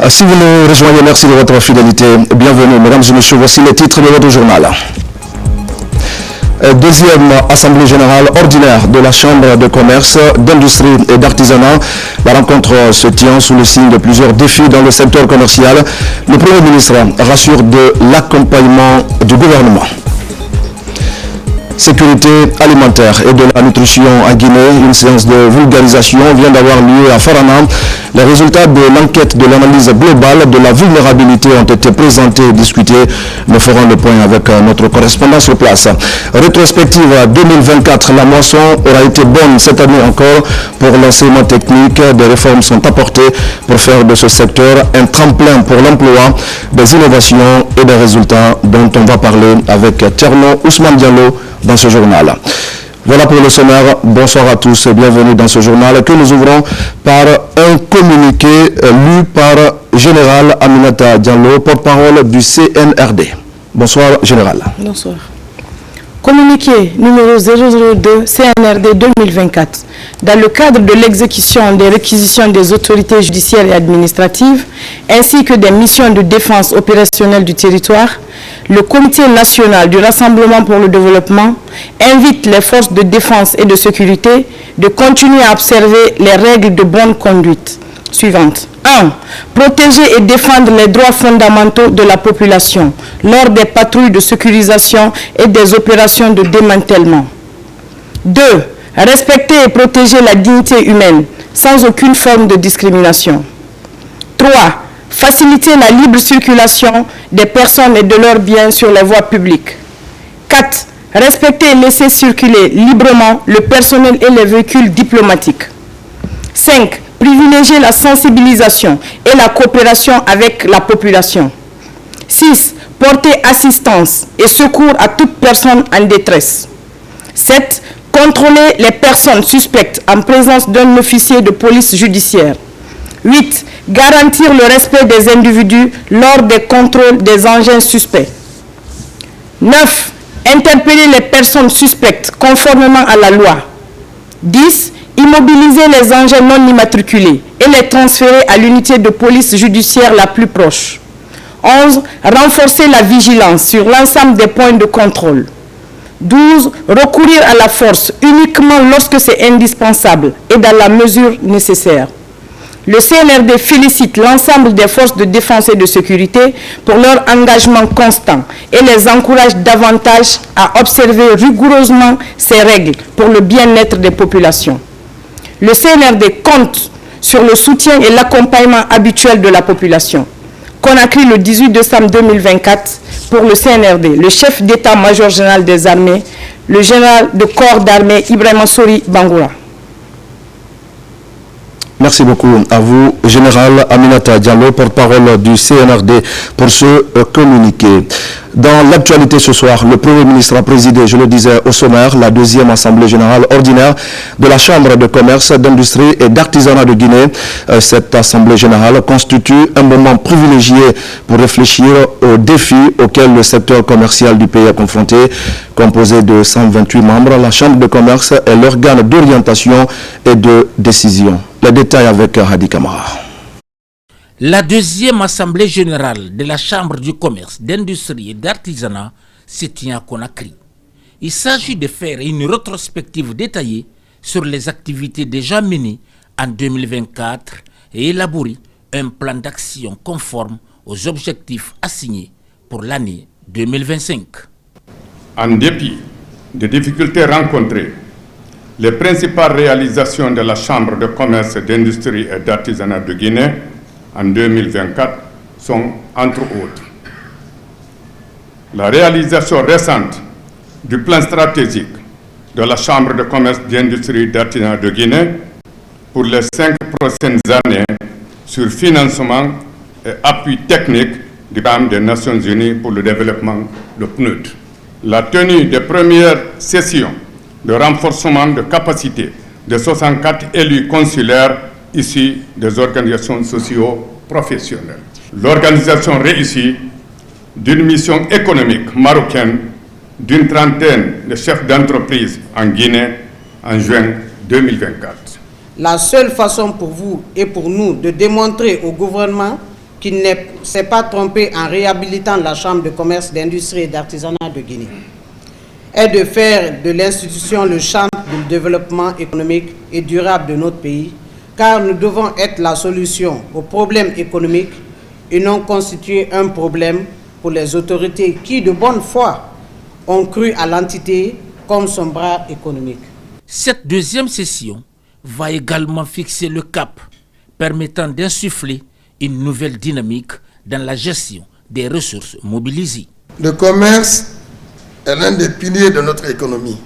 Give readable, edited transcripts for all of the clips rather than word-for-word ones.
Si vous nous rejoignez, merci de votre fidélité. Bienvenue, mesdames et messieurs. Voici les titres de votre journal. Deuxième assemblée générale ordinaire de la Chambre de commerce, d'industrie et d'artisanat. La rencontre se tient sous le signe de plusieurs défis dans le secteur commercial. Le Premier ministre rassure de l'accompagnement du gouvernement. Sécurité alimentaire et de la nutrition en Guinée, une séance de vulgarisation vient d'avoir lieu à Farana. Les résultats de l'enquête de l'analyse globale de la vulnérabilité ont été présentés et discutés. Nous ferons le point avec notre correspondant sur place. Rétrospective 2024, la moisson aura été bonne cette année encore pour l'enseignement technique. Des réformes sont apportées pour faire de ce secteur un tremplin pour l'emploi, des innovations et des résultats dont on va parler avec Tierno Ousmane Diallo dans ce journal. Voilà pour le sommaire. Bonsoir à tous et bienvenue dans ce journal que nous ouvrons par un communiqué lu par Général Aminata Diallo, porte-parole du CNRD. Bonsoir Général. Bonsoir. Communiqué numéro 002 CNRD 2024. Dans le cadre de l'exécution des réquisitions des autorités judiciaires et administratives, ainsi que des missions de défense opérationnelle du territoire, le Comité national du Rassemblement pour le développement invite les forces de défense et de sécurité de continuer à observer les règles de bonne conduite suivantes. 1. Protéger et défendre les droits fondamentaux de la population lors des patrouilles de sécurisation et des opérations de démantèlement. 2. Respecter et protéger la dignité humaine sans aucune forme de discrimination. 3. Faciliter la libre circulation des personnes et de leurs biens sur les voies publiques. 4. Respecter et laisser circuler librement le personnel et les véhicules diplomatiques. 5. Privilégier la sensibilisation et la coopération avec la population. 6. Porter assistance et secours à toute personne en détresse. 7. Contrôler les personnes suspectes en présence d'un officier de police judiciaire. 8. Garantir le respect des individus lors des contrôles des engins suspects. 9. Interpeller les personnes suspectes conformément à la loi. 10. Immobiliser les engins non immatriculés et les transférer à l'unité de police judiciaire la plus proche. 11. Renforcer la vigilance sur l'ensemble des points de contrôle. 12. Recourir à la force uniquement lorsque c'est indispensable et dans la mesure nécessaire. Le CNRD félicite l'ensemble des forces de défense et de sécurité pour leur engagement constant et les encourage davantage à observer rigoureusement ces règles pour le bien-être des populations. Le CNRD compte sur le soutien et l'accompagnement habituel de la population. Conakry le 18 décembre 2024 pour le CNRD, le chef d'état-major général des armées, le général de corps d'armée Ibrahima Sori Bangoura. Merci beaucoup à vous, Général Aminata Diallo, porte-parole du CNRD, pour ce communiqué. Dans l'actualité ce soir, le Premier ministre a présidé, je le disais au sommaire, la deuxième assemblée générale ordinaire de la Chambre de commerce, d'industrie et d'artisanat de Guinée. Cette assemblée générale constitue un moment privilégié pour réfléchir aux défis auxquels le secteur commercial du pays est confronté. Composé de 128 membres, la Chambre de commerce est l'organe d'orientation et de décision. Les détails avec Hadi Kamara. La deuxième assemblée générale de la Chambre du commerce, d'industrie et d'artisanat se tient à Conakry. Il s'agit de faire une rétrospective détaillée sur les activités déjà menées en 2024 et élaborer un plan d'action conforme aux objectifs assignés pour l'année 2025. En dépit des difficultés rencontrées, les principales réalisations de la Chambre de commerce, d'industrie et d'artisanat de Guinée en 2024 sont, entre autres, la réalisation récente du plan stratégique de la Chambre de commerce, d'industrie et d'artisanat de Guinée pour les 5 prochaines années sur financement et appui technique du programme des Nations Unies pour le développement de PNUD. La tenue des premières sessions de renforcement de capacité de 64 élus consulaires issus des organisations socio-professionnelles. L'organisation réussie d'une mission économique marocaine d'une trentaine de chefs d'entreprise en Guinée en juin 2024. La seule façon pour vous et pour nous de démontrer au gouvernement qui ne s'est pas trompé en réhabilitant la Chambre de commerce, d'industrie et d'artisanat de Guinée est de faire de l'institution le champ du développement économique et durable de notre pays, car nous devons être la solution aux problèmes économiques et non constituer un problème pour les autorités qui, de bonne foi, ont cru à l'entité comme son bras économique. Cette deuxième session va également fixer le cap permettant d'insuffler une nouvelle dynamique dans la gestion des ressources mobilisées. Le commerce est l'un des piliers de notre économie.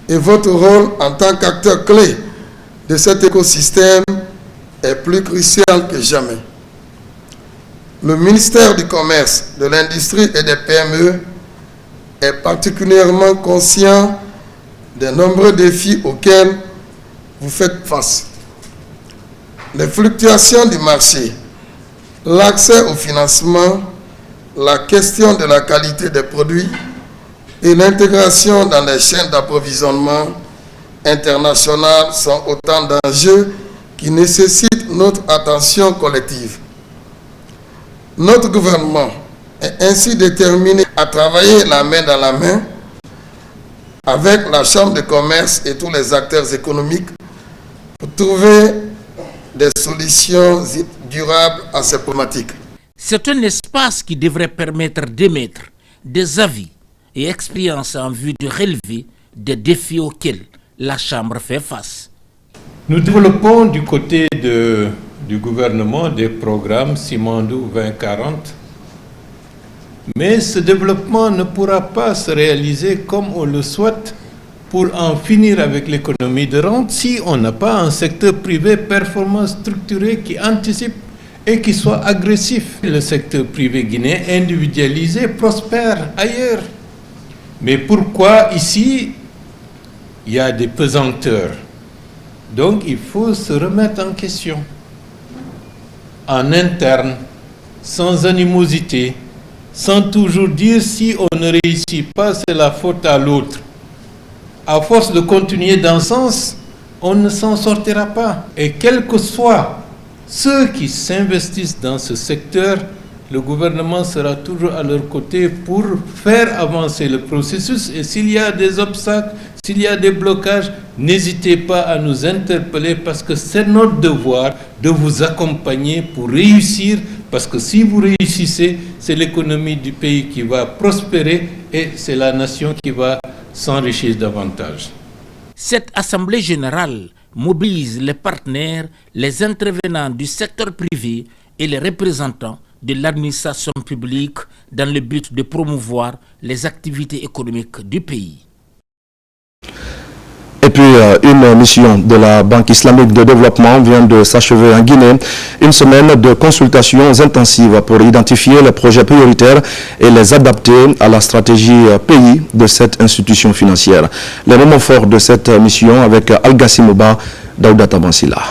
Et votre rôle en tant qu'acteur clé de cet écosystème est plus crucial que jamais. Le ministère du Commerce, de l'Industrie et des PME est particulièrement conscient des nombreux défis auxquels vous faites face. Les fluctuations du marché, l'accès au financement, la question de la qualité des produits et l'intégration dans les chaînes d'approvisionnement internationales sont autant d'enjeux qui nécessitent notre attention collective. Notre gouvernement est ainsi déterminé à travailler la main dans la main avec la Chambre de commerce et tous les acteurs économiques pour trouver des solutions durables à ces problématiques. C'est un espace qui devrait permettre d'émettre des avis et expériences en vue de relever des défis auxquels la Chambre fait face. Nous développons du côté du gouvernement des programmes Simandou 2040, mais ce développement ne pourra pas se réaliser comme on le souhaite pour en finir avec l'économie de rente si on n'a pas un secteur privé performant, structuré, qui anticipe et qui soit agressif. Le secteur privé guinéen individualisé prospère ailleurs. Mais pourquoi ici, il y a des pesanteurs? Donc il faut se remettre en question. En interne, sans animosité, sans toujours dire si on ne réussit pas, c'est la faute à l'autre. À force de continuer dans ce sens, on ne s'en sortira pas. Et quels que soient ceux qui s'investissent dans ce secteur, le gouvernement sera toujours à leur côté pour faire avancer le processus. Et s'il y a des obstacles, s'il y a des blocages, n'hésitez pas à nous interpeller parce que c'est notre devoir de vous accompagner pour réussir. Parce que si vous réussissez, c'est l'économie du pays qui va prospérer et c'est la nation qui va s'enrichir davantage. Cette assemblée générale mobilise les partenaires, les intervenants du secteur privé et les représentants de l'administration publique dans le but de promouvoir les activités économiques du pays. Et puis, une mission de la Banque islamique de développement vient de s'achever en Guinée. Une semaine de consultations intensives pour identifier les projets prioritaires et les adapter à la stratégie pays de cette institution financière. Les moments forts de cette mission avec Al-Gassimouba, Daouda Tabansila.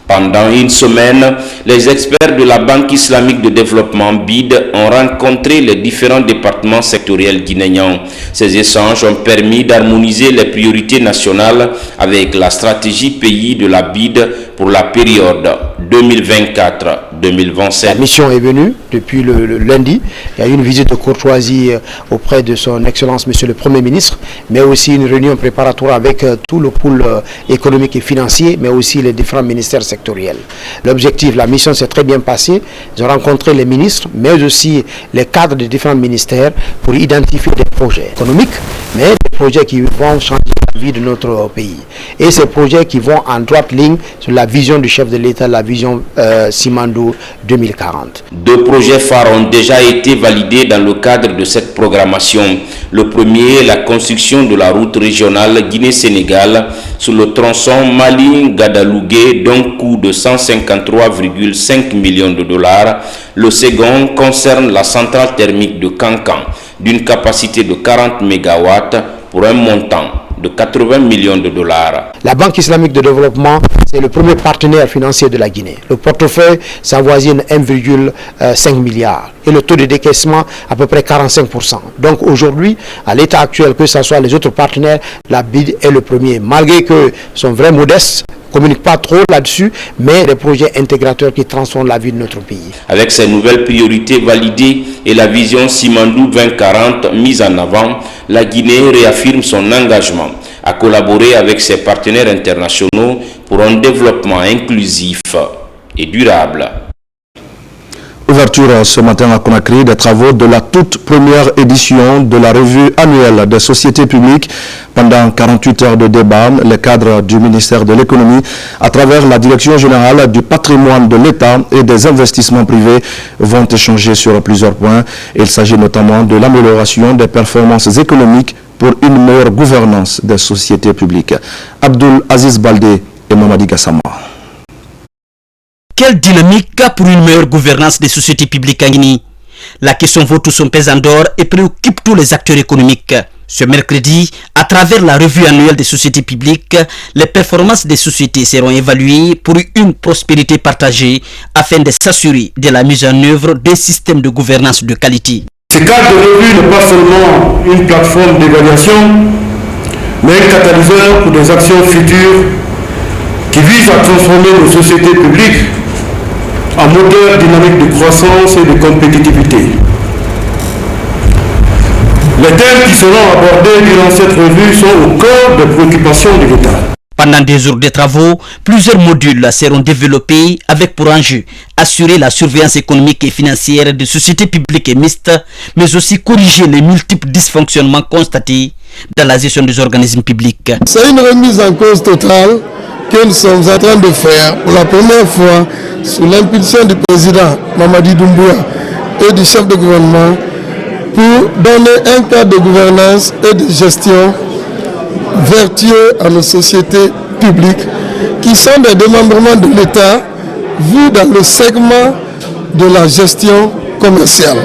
Pendant une semaine, les experts de la Banque islamique de développement BID ont rencontré les différents départements sectoriels guinéens. Ces échanges ont permis d'harmoniser les priorités nationales avec la stratégie pays de la BID pour la période 2024-2027. La mission est venue depuis le lundi. Il y a eu une visite de courtoisie auprès de son Excellence Monsieur le Premier ministre, mais aussi une réunion préparatoire avec tout le pool économique et financier, mais aussi les différents ministères sectoriels. L'objectif, la mission s'est très bien passée. Ils ont rencontré les ministres, mais aussi les cadres des différents ministères pour identifier des projets économiques, mais des projets qui vont changer la vie de notre pays. Et ces projets qui vont en droite ligne sur la vision du chef de l'État, la vision Simandou 2040. Deux projets phares ont déjà été validés dans le cadre de cette programmation. Le premier est la construction de la route régionale Guinée-Sénégal sur le tronçon Mali-Gadalougué d'un coût de 153,5 millions de dollars. Le second concerne la centrale thermique de Kankan d'une capacité de 40 MW pour un montant de 80 millions de dollars. La Banque islamique de développement, c'est le premier partenaire financier de la Guinée. Le portefeuille s'avoisine 1,5 milliard et le taux de décaissement à peu près 45%. Donc aujourd'hui, à l'état actuel, que ce soit les autres partenaires, la BID est le premier. Malgré que sont vraiment modestes, communique pas trop là-dessus, mais des projets intégrateurs qui transforment la vie de notre pays. Avec ces nouvelles priorités validées et la vision Simandou 2040 mise en avant, la Guinée réaffirme son engagement à collaborer avec ses partenaires internationaux pour un développement inclusif et durable. Ouverture ce matin à Conakry des travaux de la toute première édition de la revue annuelle des sociétés publiques. Pendant 48 heures de débat, les cadres du ministère de l'économie, à travers la direction générale du patrimoine de l'État et des investissements privés, vont échanger sur plusieurs points. Il s'agit notamment de l'amélioration des performances économiques pour une meilleure gouvernance des sociétés publiques. Abdul Aziz Baldé et Mamadi Gassama. Quelle dynamique pour une meilleure gouvernance des sociétés publiques en Guinée? La question vaut tout son pesant d'or et préoccupe tous les acteurs économiques. Ce mercredi, à travers la revue annuelle des sociétés publiques, les performances des sociétés seront évaluées pour une prospérité partagée afin de s'assurer de la mise en œuvre d'un système de gouvernance de qualité. Ce cadre de revue n'est pas seulement une plateforme d'évaluation, mais un catalyseur pour des actions futures qui visent à transformer nos sociétés publiques en moteur dynamique de croissance et de compétitivité. Les thèmes qui seront abordés durant cette revue sont au cœur des préoccupations de l'État. Pendant des jours de travaux, plusieurs modules seront développés avec pour enjeu assurer la surveillance économique et financière des sociétés publiques et mixtes, mais aussi corriger les multiples dysfonctionnements constatés dans la gestion des organismes publics. C'est une remise en cause totale que nous sommes en train de faire pour la première fois sous l'impulsion du président Mamadi Doumbouya et du chef de gouvernement pour donner un cadre de gouvernance et de gestion vertueux à nos sociétés publiques qui sont des démembrements de l'État vus dans le segment de la gestion commerciale.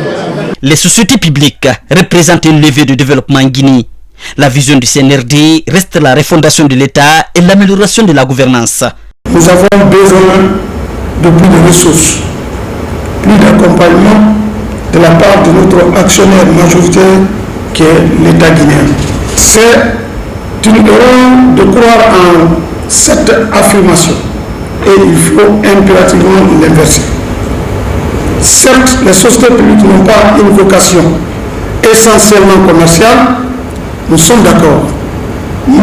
Les sociétés publiques représentent une levée de développement en Guinée. La vision du CNRD reste la refondation de l'État et l'amélioration de la gouvernance. Nous avons besoin de plus de ressources, plus d'accompagnement de la part de notre actionnaire majoritaire qui est l'État guinéen. C'est une erreur de croire en cette affirmation et il faut impérativement l'inverser. Certes, les sociétés publiques n'ont pas une vocation essentiellement commerciale, nous sommes d'accord, mais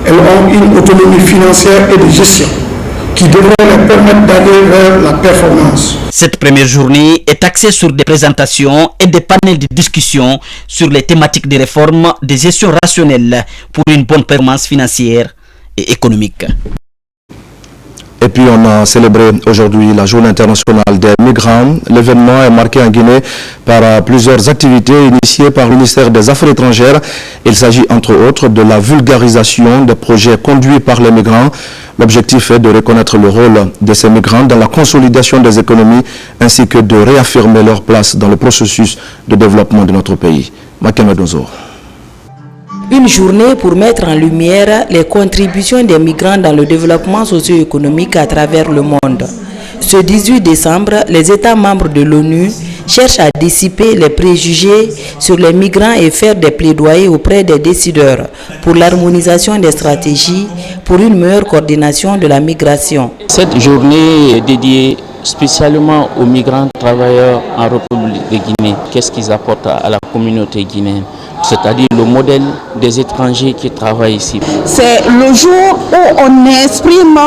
elles ont une autonomie financière et de gestion qui devrait leur permettre d'aller vers la performance. Cette première journée est axée sur des présentations et des panels de discussion sur les thématiques de réforme des gestions rationnelles pour une bonne performance financière et économique. Et puis on a célébré aujourd'hui la Journée internationale des migrants. L'événement est marqué en Guinée par plusieurs activités initiées par le ministère des Affaires étrangères. Il s'agit entre autres de la vulgarisation des projets conduits par les migrants. L'objectif est de reconnaître le rôle de ces migrants dans la consolidation des économies ainsi que de réaffirmer leur place dans le processus de développement de notre pays. Makemedozo. Une journée pour mettre en lumière les contributions des migrants dans le développement socio-économique à travers le monde. Ce 18 décembre, les États membres de l'ONU cherchent à dissiper les préjugés sur les migrants et faire des plaidoyers auprès des décideurs pour l'harmonisation des stratégies pour une meilleure coordination de la migration. Cette journée est dédiée spécialement aux migrants travailleurs en République de Guinée. Qu'est-ce qu'ils apportent à la communauté guinéenne? C'est-à-dire le modèle des étrangers qui travaillent ici. C'est le jour où on exprime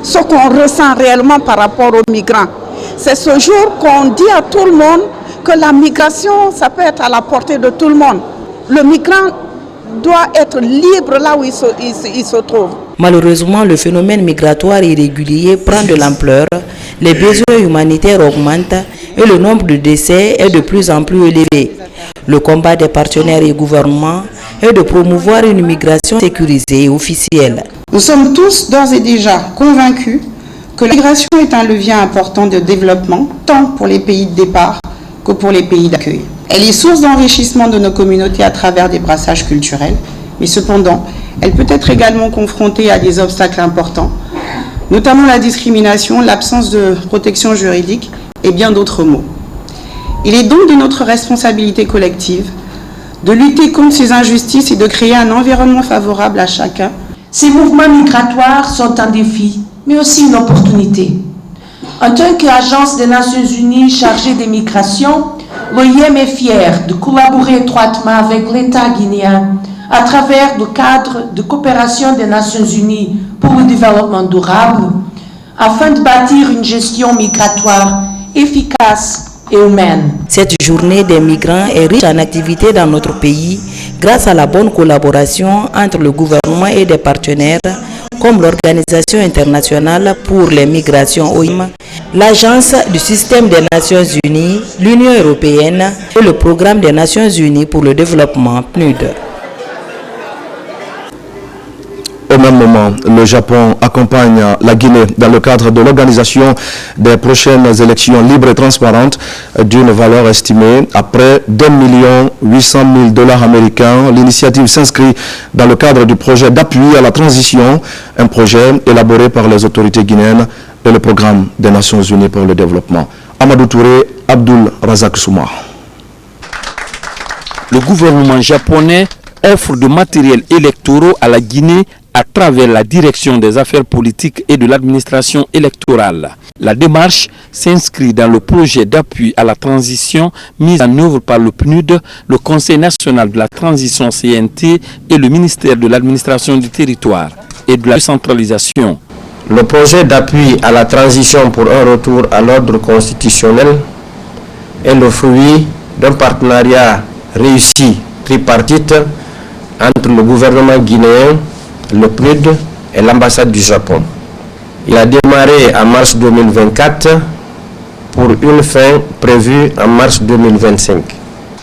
ce qu'on ressent réellement par rapport aux migrants. C'est ce jour qu'on dit à tout le monde que la migration, ça peut être à la portée de tout le monde. Le migrant doit être libre là où il se trouve. Malheureusement, le phénomène migratoire irrégulier prend de l'ampleur, les besoins humanitaires augmentent et le nombre de décès est de plus en plus élevé. Le combat des partenaires et gouvernements est de promouvoir une migration sécurisée et officielle. Nous sommes tous d'ores et déjà convaincus que la migration est un levier important de développement, tant pour les pays de départ que pour les pays d'accueil. Elle est source d'enrichissement de nos communautés à travers des brassages culturels, mais cependant, elle peut être également confrontée à des obstacles importants, notamment la discrimination, l'absence de protection juridique et bien d'autres maux. Il est donc de notre responsabilité collective de lutter contre ces injustices et de créer un environnement favorable à chacun Ces mouvements migratoires sont un défi, mais aussi une opportunité. En tant qu'agence des Nations Unies chargée des migrations, l'OIM est fier de collaborer étroitement avec l'État guinéen à travers le cadre de coopération des Nations Unies pour le développement durable, afin de bâtir une gestion migratoire efficace et humaine. Cette journée des migrants est riche en activités dans notre pays grâce à la bonne collaboration entre le gouvernement et des partenaires comme l'Organisation internationale pour les migrations OIM, l'Agence du système des Nations Unies, l'Union européenne et le Programme des Nations Unies pour le développement PNUD. Au même moment, le Japon accompagne la Guinée dans le cadre de l'organisation des prochaines élections libres et transparentes d'une valeur estimée à près d'1,8 million américains. L'initiative s'inscrit dans le cadre du projet d'appui à la transition, un projet élaboré par les autorités guinéennes et le Programme des Nations Unies pour le développement. Amadou Touré, Abdul Razak Souma. Le gouvernement japonais offre de matériel électoral à la Guinée à travers la direction des affaires politiques et de l'administration électorale. La démarche s'inscrit dans le projet d'appui à la transition mis en œuvre par le PNUD, le Conseil national de la transition CNT et le ministère de l'administration du territoire et de la décentralisation. Le projet d'appui à la transition pour un retour à l'ordre constitutionnel est le fruit d'un partenariat réussi tripartite entre le gouvernement guinéen, le PNUD et l'ambassade du Japon. Il a démarré en mars 2024 pour une fin prévue en mars 2025.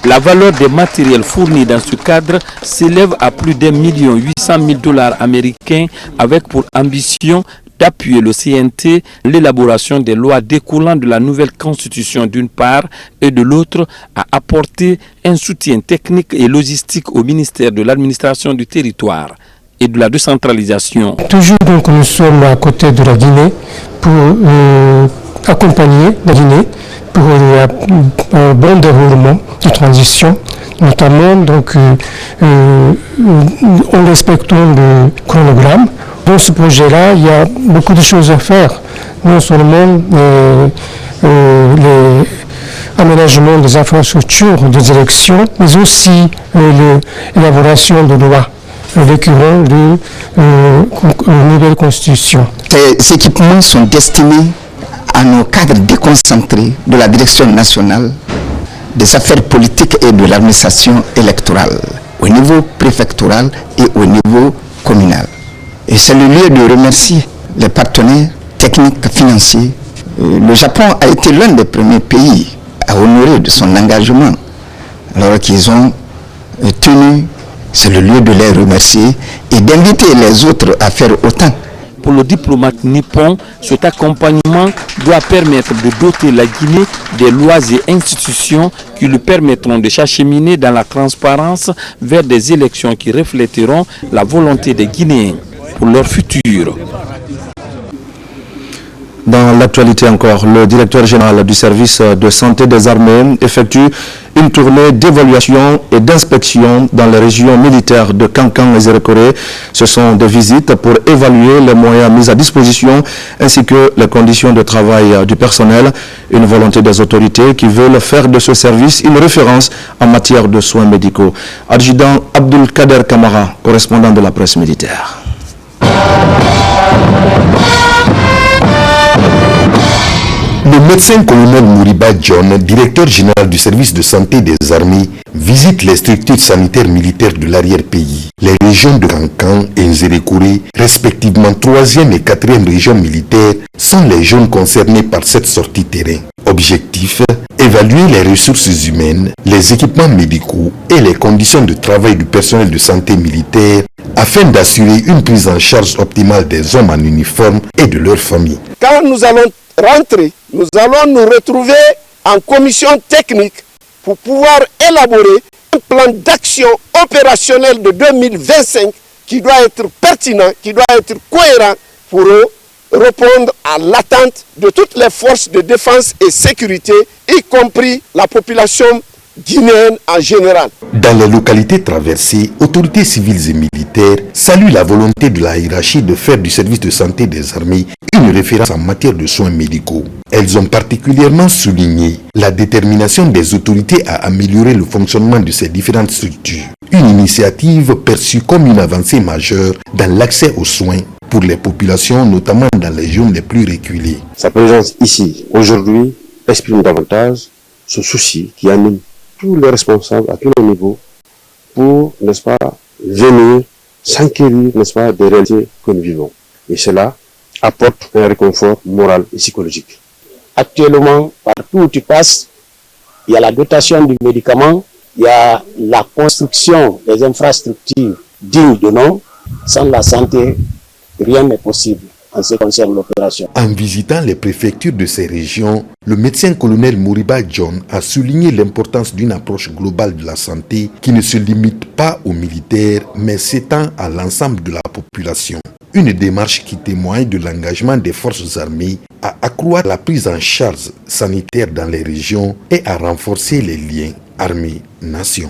La valeur des matériels fournis dans ce cadre s'élève à plus d'1,8 million américains avec pour ambition d'appuyer le CNT, l'élaboration des lois découlant de la nouvelle constitution d'une part et de l'autre à apporter un soutien technique et logistique au ministère de l'administration du territoire et de la décentralisation. Toujours donc nous sommes à côté de la Guinée pour accompagner la Guinée pour un bon déroulement de transition, notamment donc en respectant le chronogramme. Dans ce projet-là, il y a beaucoup de choses à faire, non seulement l'aménagement des infrastructures des élections, mais aussi l'élaboration de lois récurrentes de nouvelle constitution. Ces équipements sont destinés à nos cadres déconcentrés de la Direction nationale des affaires politiques et de l'administration électorale, au niveau préfectoral et au niveau communal. Et c'est le lieu de remercier les partenaires techniques, financiers. Le Japon a été l'un des premiers pays à honorer de son engagement. Alors qu'ils ont tenu, c'est le lieu de les remercier et d'inviter les autres à faire autant. Pour le diplomate nippon, cet accompagnement doit permettre de doter la Guinée des lois et institutions qui lui permettront de s'acheminer dans la transparence vers des élections qui reflèteront la volonté des Guinéens pour leur futur. Dans l'actualité encore, le directeur général du service de santé des armées effectue une tournée d'évaluation et d'inspection dans les régions militaires de Kankan et Zérekoré. Ce sont des visites pour évaluer les moyens mis à disposition ainsi que les conditions de travail du personnel. Une volonté des autorités qui veulent faire de ce service une référence en matière de soins médicaux. Adjudant Abdul Kader Kamara, correspondant de la presse militaire. Le médecin-colonel Mouriba John, directeur général du service de santé des armées, visite les structures sanitaires militaires de l'arrière-pays. Les régions de Kankan et Nzérékouré, respectivement 3e et 4e régions militaires, sont les zones concernées par cette sortie terrain. Objectif, évaluer les ressources humaines, les équipements médicaux et les conditions de travail du personnel de santé militaire afin d'assurer une prise en charge optimale des hommes en uniforme et de leurs familles. Quand nous allons rentrer, nous allons nous retrouver en commission technique pour pouvoir élaborer un plan d'action opérationnel de 2025 qui doit être pertinent, qui doit être cohérent pour répondre à l'attente de toutes les forces de défense et sécurité, y compris la population guinéenne en général. Dans les localités traversées, autorités civiles et militaires saluent la volonté de la hiérarchie de faire du service de santé des armées une référence en matière de soins médicaux. Elles ont particulièrement souligné la détermination des autorités à améliorer le fonctionnement de ces différentes structures. Une initiative perçue comme une avancée majeure dans l'accès aux soins pour les populations, notamment dans les régions les plus reculées. Sa présence ici, aujourd'hui, exprime davantage ce souci qui anime tous les responsables à tous les niveaux pour, n'est-ce pas, venir s'enquérir, n'est-ce pas, des réalités que nous vivons. Et cela apporte un réconfort moral et psychologique. Actuellement, partout où tu passes, il y a la dotation du médicament, il y a la construction des infrastructures dignes de nom. Sans la santé, rien n'est possible en ce qui concerne l'opération. En visitant les préfectures de ces régions, le médecin-colonel Moriba John a souligné l'importance d'une approche globale de la santé qui ne se limite pas aux militaires, mais s'étend à l'ensemble de la population. Une démarche qui témoigne de l'engagement des forces armées à accroître la prise en charge sanitaire dans les régions et à renforcer les liens armée-nation.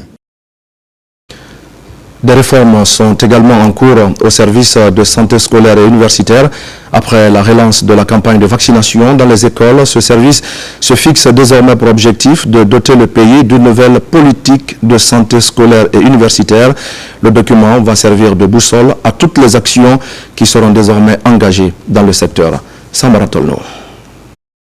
Des réformes sont également en cours au service de santé scolaire et universitaire. Après la relance de la campagne de vaccination dans les écoles, ce service se fixe désormais pour objectif de doter le pays d'une nouvelle politique de santé scolaire et universitaire. Le document va servir de boussole à toutes les actions qui seront désormais engagées dans le secteur. Samara Tolno.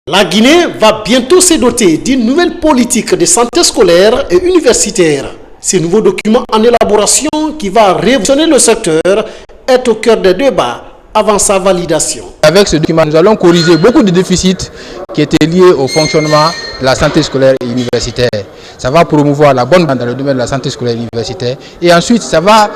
La Guinée va bientôt se doter d'une nouvelle politique de santé scolaire et universitaire. Ce nouveau document en élaboration qui va révolutionner le secteur est au cœur des débats avant sa validation. Avec ce document, nous allons corriger beaucoup de déficits qui étaient liés au fonctionnement de la santé scolaire et universitaire. Ça va promouvoir la bonne dans le domaine de la santé scolaire et universitaire. Et ensuite, ça va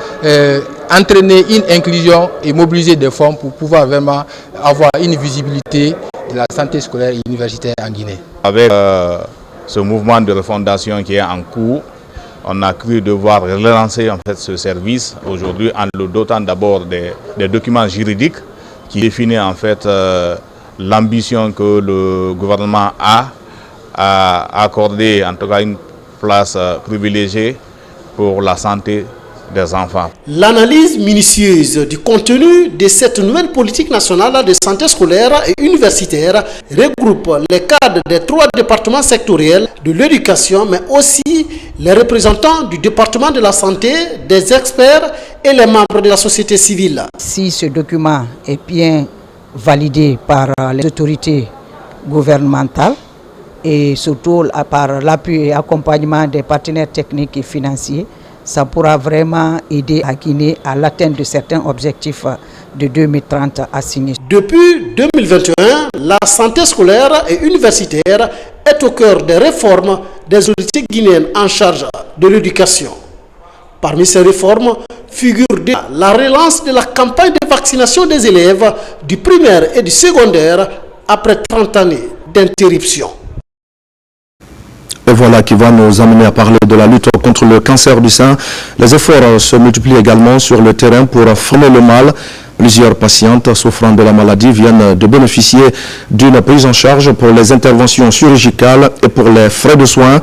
entraîner une inclusion et mobiliser des fonds pour pouvoir vraiment avoir une visibilité de la santé scolaire et universitaire en Guinée. Avec ce mouvement de refondation qui est en cours, on a cru devoir relancer en fait ce service aujourd'hui en le dotant d'abord des documents juridiques qui définissent en fait l'ambition que le gouvernement a à accorder en tout cas une place privilégiée pour la santé des enfants. L'analyse minutieuse du contenu de cette nouvelle politique nationale de santé scolaire et universitaire regroupe les cadres des 3 départements sectoriels de l'éducation, mais aussi les représentants du département de la santé, des experts et les membres de la société civile. Si ce document est bien validé par les autorités gouvernementales et surtout par l'appui et accompagnement des partenaires techniques et financiers, ça pourra vraiment aider la Guinée à l'atteinte de certains objectifs de 2030 assignés. Depuis 2021, la santé scolaire et universitaire est au cœur des réformes des autorités guinéennes en charge de l'éducation. Parmi ces réformes figure la relance de la campagne de vaccination des élèves du primaire et du secondaire après 30 années d'interruption. Et voilà qui va nous amener à parler de la lutte contre le cancer du sein. Les efforts se multiplient également sur le terrain pour freiner le mal. Plusieurs patientes souffrant de la maladie viennent de bénéficier d'une prise en charge pour les interventions chirurgicales et pour les frais de soins.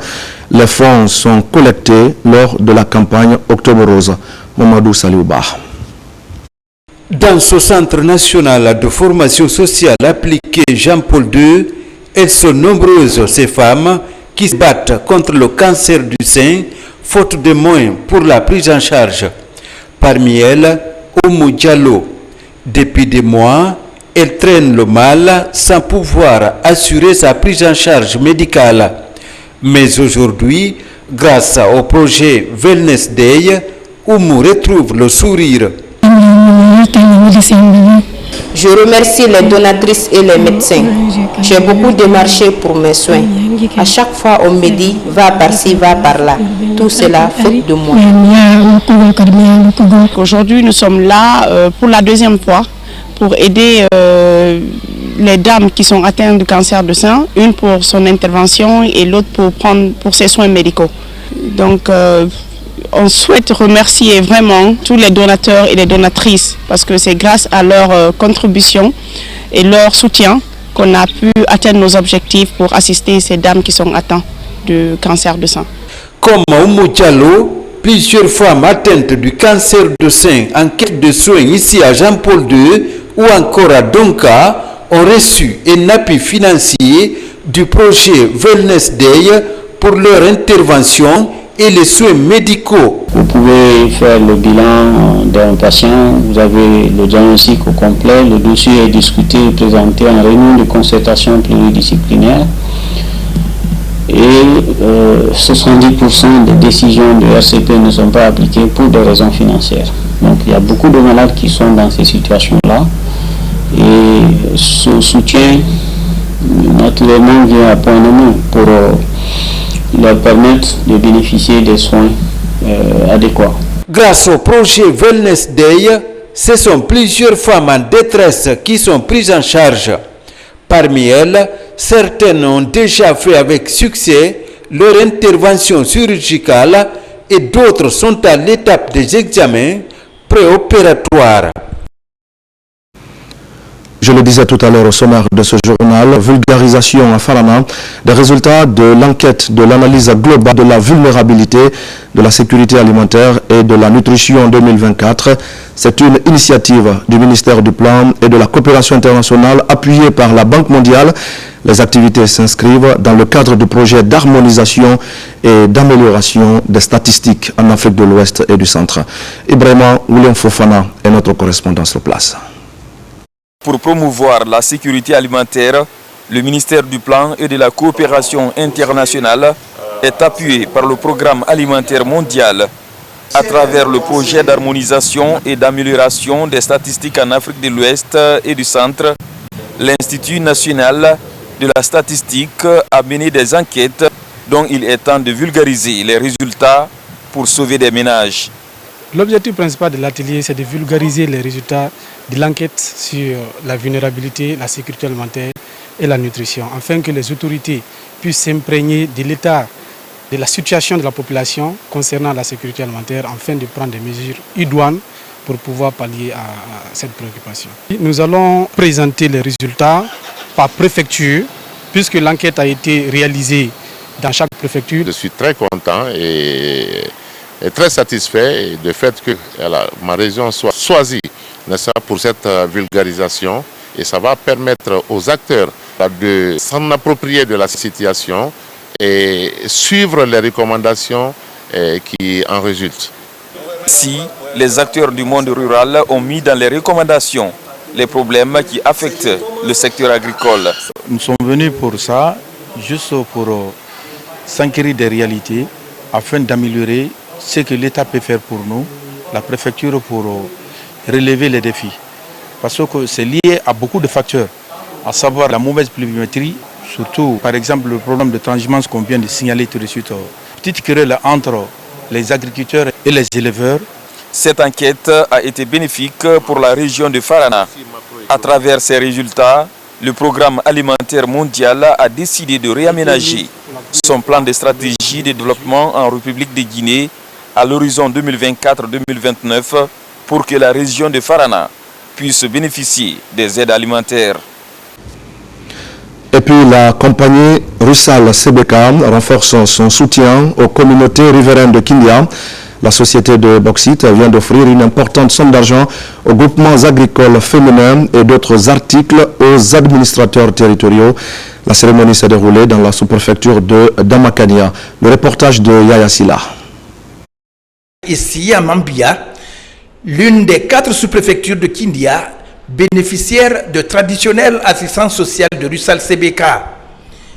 Les fonds sont collectés lors de la campagne Octobre Rose. Mamadou Saliouba. Dans ce centre national de formation sociale appliquée Jean-Paul II, elles sont nombreuses ces femmes qui se battent contre le cancer du sein, faute de moyens pour la prise en charge. Parmi elles, Oumou Diallo. Depuis des mois, elle traîne le mal sans pouvoir assurer sa prise en charge médicale. Mais aujourd'hui, grâce au projet Wellness Day, Oumou retrouve le sourire. Je remercie les donatrices et les médecins. J'ai beaucoup démarché pour mes soins. À chaque fois, on me dit, va par-ci, va par-là. Tout cela fait de moi. Aujourd'hui, nous sommes là pour la 2e fois pour aider les dames qui sont atteintes de cancer du sein. Une pour son intervention et l'autre pour ses soins médicaux. Donc, on souhaite remercier vraiment tous les donateurs et les donatrices parce que c'est grâce à leur contribution et leur soutien qu'on a pu atteindre nos objectifs pour assister ces dames qui sont atteintes de cancer du sein. Comme Oumou Diallo, plusieurs femmes atteintes du cancer du sein en quête de soins ici à Jean-Paul II ou encore à Donka ont reçu un appui financier du projet Wellness Day pour leur intervention et les soins médicaux. Vous pouvez faire le bilan d'un patient, vous avez le diagnostic au complet, le dossier est discuté et présenté en réunion de concertation pluridisciplinaire et 70% des décisions de RCP ne sont pas appliquées pour des raisons financières. Donc il y a beaucoup de malades qui sont dans ces situations-là et ce soutien naturellement vient à point nommé pour leur permettre de bénéficier des soins adéquats. Grâce au projet Wellness Day, ce sont plusieurs femmes en détresse qui sont prises en charge. Parmi elles, certaines ont déjà fait avec succès leur intervention chirurgicale et d'autres sont à l'étape des examens préopératoires. Je le disais tout à l'heure au sommaire de ce journal, vulgarisation à Farana des résultats de l'enquête de l'analyse globale de la vulnérabilité, de la sécurité alimentaire et de la nutrition 2024. C'est une initiative du ministère du Plan et de la coopération internationale appuyée par la Banque mondiale. Les activités s'inscrivent dans le cadre du projet d'harmonisation et d'amélioration des statistiques en Afrique de l'Ouest et du Centre. Ibrahima William Fofana est notre correspondant sur place. Pour promouvoir la sécurité alimentaire, le ministère du Plan et de la coopération internationale est appuyé par le programme alimentaire mondial à travers le projet d'harmonisation et d'amélioration des statistiques en Afrique de l'Ouest et du Centre. L'Institut national de la statistique a mené des enquêtes dont il est temps de vulgariser les résultats pour sauver des ménages. L'objectif principal de l'atelier, c'est de vulgariser les résultats de l'enquête sur la vulnérabilité, la sécurité alimentaire et la nutrition, afin que les autorités puissent s'imprégner de l'état, de la situation de la population concernant la sécurité alimentaire, afin de prendre des mesures idoines pour pouvoir pallier à cette préoccupation. Nous allons présenter les résultats par préfecture, puisque l'enquête a été réalisée dans chaque préfecture. Je suis très content et très satisfait du fait que ma région soit choisie pour cette vulgarisation, et ça va permettre aux acteurs de s'en approprier de la situation et suivre les recommandations qui en résultent. Si les acteurs du monde rural ont mis dans les recommandations les problèmes qui affectent le secteur agricole. Nous sommes venus pour ça, juste pour s'enquérir des réalités, afin d'améliorer ce que l'État peut faire pour nous, la préfecture pour relever les défis. Parce que c'est lié à beaucoup de facteurs, à savoir la mauvaise pluviométrie, surtout par exemple le problème de transhumance qu'on vient de signaler tout de suite, petite querelle entre les agriculteurs et les éleveurs. Cette enquête a été bénéfique pour la région de Farana. À travers ces résultats, le programme alimentaire mondial a décidé de réaménager son plan de stratégie de développement en République de Guinée à l'horizon 2024-2029 pour que la région de Farana puisse bénéficier des aides alimentaires. Et puis la compagnie Russal CBK renforce son soutien aux communautés riveraines de Kindia. La société de bauxite vient d'offrir une importante somme d'argent aux groupements agricoles féminins et d'autres articles aux administrateurs territoriaux. La cérémonie s'est déroulée dans la sous-préfecture de Damakania. Le reportage de Yaya Silla. Ici à Mambia, l'une des 4 sous-préfectures de Kindia, bénéficiaire de traditionnelle assistance sociale de Russal CBK.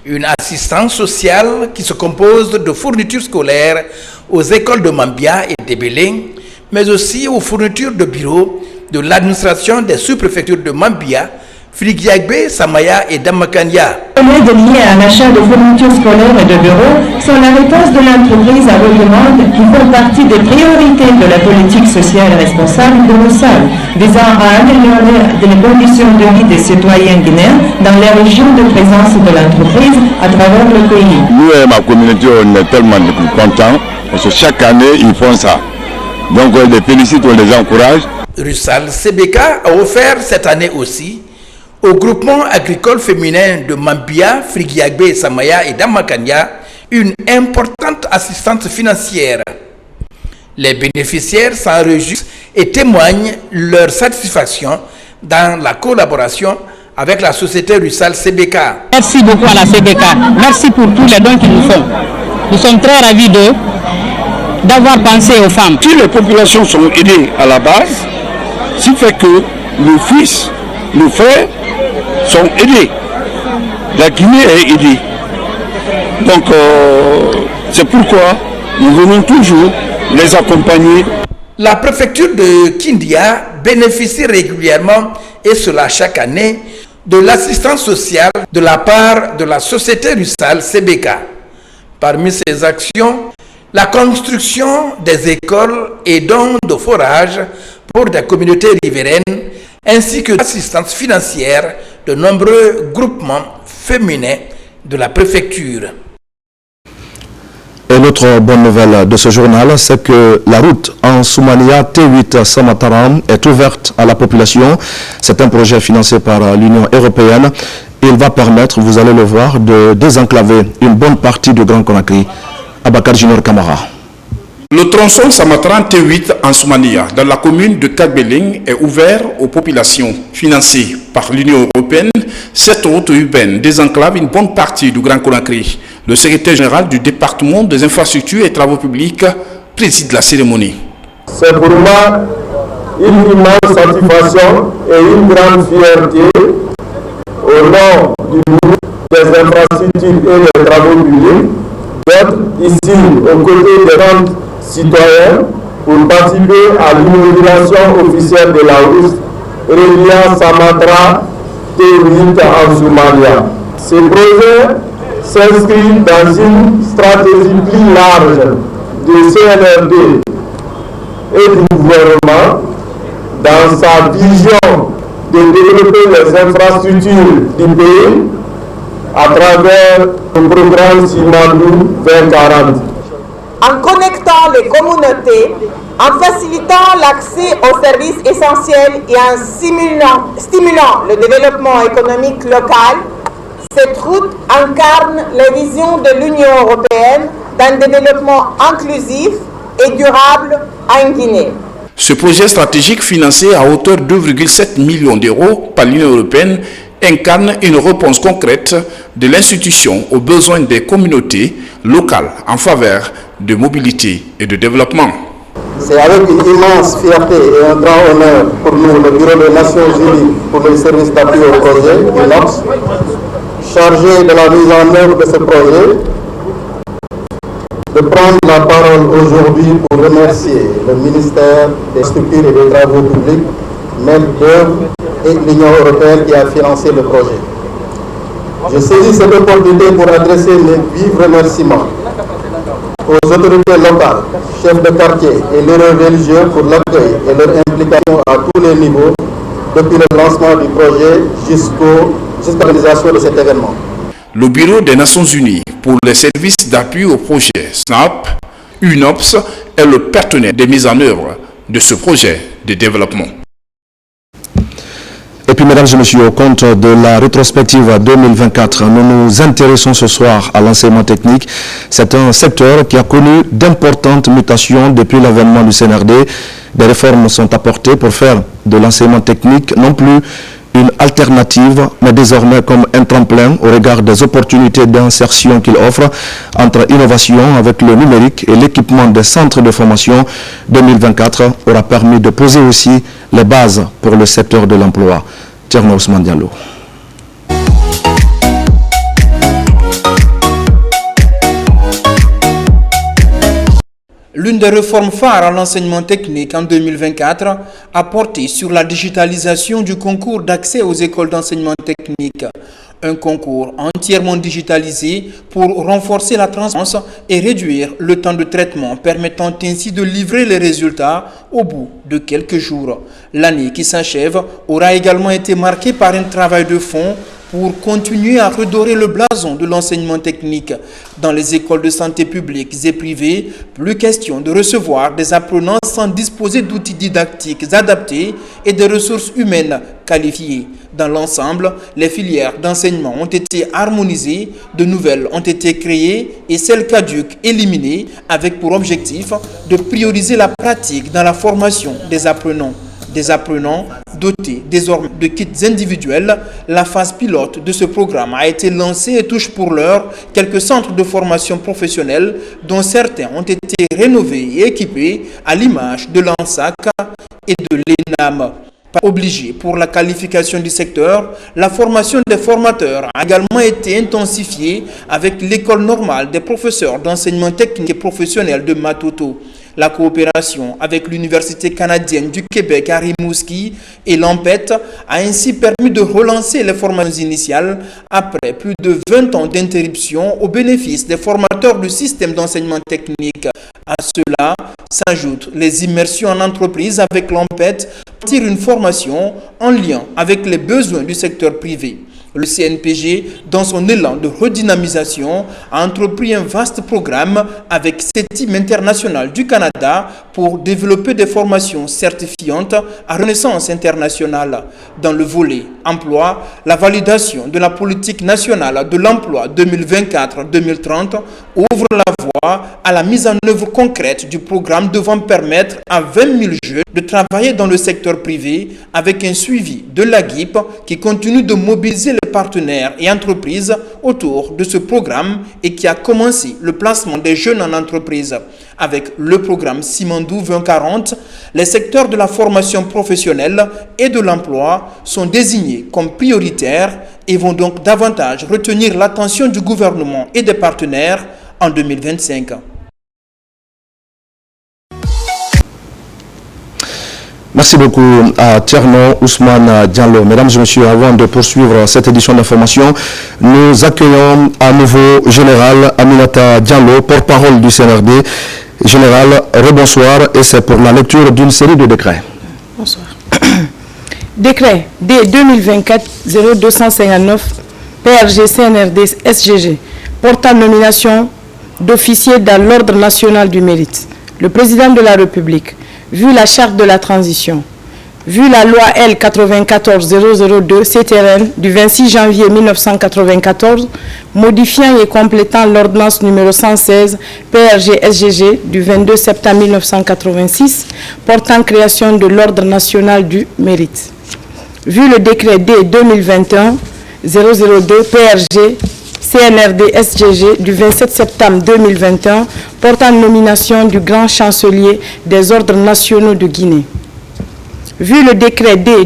Une assistance sociale qui se compose de fournitures scolaires aux écoles de Mambia et de Belém, mais aussi aux fournitures de bureaux de l'administration des sous-préfectures de Mambia, Frigiagbe, Samaya et Damakania. Les aides liées à l'achat de fournitures scolaires et de bureaux sont la réponse de l'entreprise à vos demandes qui font partie des priorités de la politique sociale responsable de Russal, visant à améliorer les conditions de vie des citoyens guinéens dans les régions de présence de l'entreprise à travers le pays. Nous et ma communauté, on est tellement contents parce que chaque année, ils font ça. Donc on les félicite, on les encourage. Russal CBK a offert cette année aussi au groupement agricole féminin de Mambia, Frigiagbe, Samaya et Damakania une importante assistance financière. Les bénéficiaires s'en réjouissent et témoignent leur satisfaction dans la collaboration avec la société Russal CBK. Merci beaucoup à la CBK. Merci pour tous les dons qu'ils nous font. Nous sommes très ravis d'avoir pensé aux femmes. Si les populations sont aidées à la base, ce qui fait que nos fils, nos frères sont aidés. La Guinée est aidée. Donc c'est pourquoi nous venons toujours les accompagner. La préfecture de Kindia bénéficie régulièrement, et cela chaque année, de l'assistance sociale de la part de la société Russal CBK. Parmi ces actions, la construction des écoles et dons de forage pour des communautés riveraines, ainsi que l'assistance financière de nombreux groupements féminins de la préfecture. Et l'autre bonne nouvelle de ce journal, c'est que la route en Soumania T8 Samataram est ouverte à la population. C'est un projet financé par l'Union européenne. Il va permettre, vous allez le voir, de désenclaver une bonne partie de Grand Conakry. Abakar Junior Kamara. Le tronçon Samataram T8 en Soumania, dans la commune de Kabeling, est ouvert aux populations. Financé par l'Union européenne, cette route urbaine désenclave une bonne partie du Grand Conakry. Le secrétaire général du département des infrastructures et travaux publics préside la cérémonie. C'est pour moi une immense satisfaction et une grande fierté au nom du groupe des infrastructures et des travaux publics d'être ici aux côtés des grands citoyens pour participer à l'inauguration officielle de la route reliant Samatra T8 en Somalia. Ce projet s'inscrit dans une stratégie plus large du CNRD et du gouvernement dans sa vision de développer les infrastructures du pays à travers le programme Simandou 2040. En connectant les communautés, en facilitant l'accès aux services essentiels et en stimulant le développement économique local, cette route incarne la vision de l'Union européenne d'un développement inclusif et durable en Guinée. Ce projet stratégique financé à hauteur de 2,7 millions d'euros par l'Union européenne incarne une réponse concrète de l'institution aux besoins des communautés locales en faveur de mobilité et de développement. C'est avec une immense fierté et un grand honneur pour nous, le Bureau des Nations Unies pour les services d'appui au projet, UNOPS, chargé de la mise en œuvre de ce projet, de prendre la parole aujourd'hui pour remercier le ministère des Structures et des Travaux publics, maître d'œuvre et l'Union européenne qui a financé le projet. Je saisis cette opportunité pour adresser mes vifs remerciements aux autorités locales, chefs de quartier et leaders religieux pour l'accueil et leur implication à tous les niveaux depuis le lancement du projet jusqu'à la réalisation de cet événement. Le Bureau des Nations Unies pour les services d'appui au projet SNAP, UNOPS, est le partenaire de mise en œuvre de ce projet de développement. Et puis, mesdames et messieurs, au compte de la rétrospective 2024, nous nous intéressons ce soir à l'enseignement technique. C'est un secteur qui a connu d'importantes mutations depuis l'avènement du CNRD. Des réformes sont apportées pour faire de l'enseignement technique non plus une alternative, mais désormais comme un tremplin au regard des opportunités d'insertion qu'il offre entre innovation avec le numérique et l'équipement des centres de formation. 2024 aura permis de poser aussi les bases pour le secteur de l'emploi. Thierno Ousmane Diallo. L'une des réformes phares à l'enseignement technique en 2024 a porté sur la digitalisation du concours d'accès aux écoles d'enseignement technique. Un concours entièrement digitalisé pour renforcer la transparence et réduire le temps de traitement, permettant ainsi de livrer les résultats au bout de quelques jours. L'année qui s'achève aura également été marquée par un travail de fond pour continuer à redorer le blason de l'enseignement technique. Dans les écoles de santé publiques et privées, plus question de recevoir des apprenants sans disposer d'outils didactiques adaptés et de ressources humaines qualifiées. Dans l'ensemble, les filières d'enseignement ont été harmonisées, de nouvelles ont été créées et celles caduques éliminées avec pour objectif de prioriser la pratique dans la formation des apprenants. Des apprenants dotés désormais de kits individuels. La phase pilote de ce programme a été lancée et touche pour l'heure quelques centres de formation professionnelle dont certains ont été rénovés et équipés à l'image de l'ANSAC et de l'ENAM. Pas obligé pour la qualification du secteur, la formation des formateurs a également été intensifiée avec l'école normale des professeurs d'enseignement technique et professionnel de Matoto. La coopération avec l'Université canadienne du Québec à Rimouski et l'AMPET a ainsi permis de relancer les formations initiales après plus de 20 ans d'interruption au bénéfice des formateurs du système d'enseignement technique. À cela s'ajoutent les immersions en entreprise avec l'AMPET pour tirer une formation en lien avec les besoins du secteur privé. Le CNPG, dans son élan de redynamisation, a entrepris un vaste programme avec CETIM International du Canada pour développer des formations certifiantes à renaissance internationale. Dans le volet emploi, la validation de la politique nationale de l'emploi 2024-2030 ouvre la voie à la mise en œuvre concrète du programme devant permettre à 20 000 jeunes de travailler dans le secteur privé avec un suivi de l'AGIP qui continue de mobiliser les partenaires et entreprises autour de ce programme et qui a commencé le placement des jeunes en entreprise. Avec le programme Simandou 2040, les secteurs de la formation professionnelle et de l'emploi sont désignés comme prioritaires et vont donc davantage retenir l'attention du gouvernement et des partenaires en 2025. Merci beaucoup à Tierno Ousmane Diallo. Mesdames et messieurs, avant de poursuivre cette édition d'information, nous accueillons à nouveau Général Aminata Diallo, porte-parole du CNRD. Général, rebonsoir, et c'est pour la lecture d'une série de décrets. Bonsoir. Décret D2024-0259 PRG CNRD SGG portant nomination d'officiers dans l'ordre national du mérite. Le président de la République, vu la charte de la transition, vu la loi L 94-002 CTRN du 26 janvier 1994, modifiant et complétant l'ordonnance numéro 116 PRG-SGG du 22 septembre 1986, portant création de l'ordre national du mérite. Vu le décret D 2021-002 PRG CNRD-SGG du 27 septembre 2021 portant nomination du grand chancelier des ordres nationaux de Guinée. Vu le décret D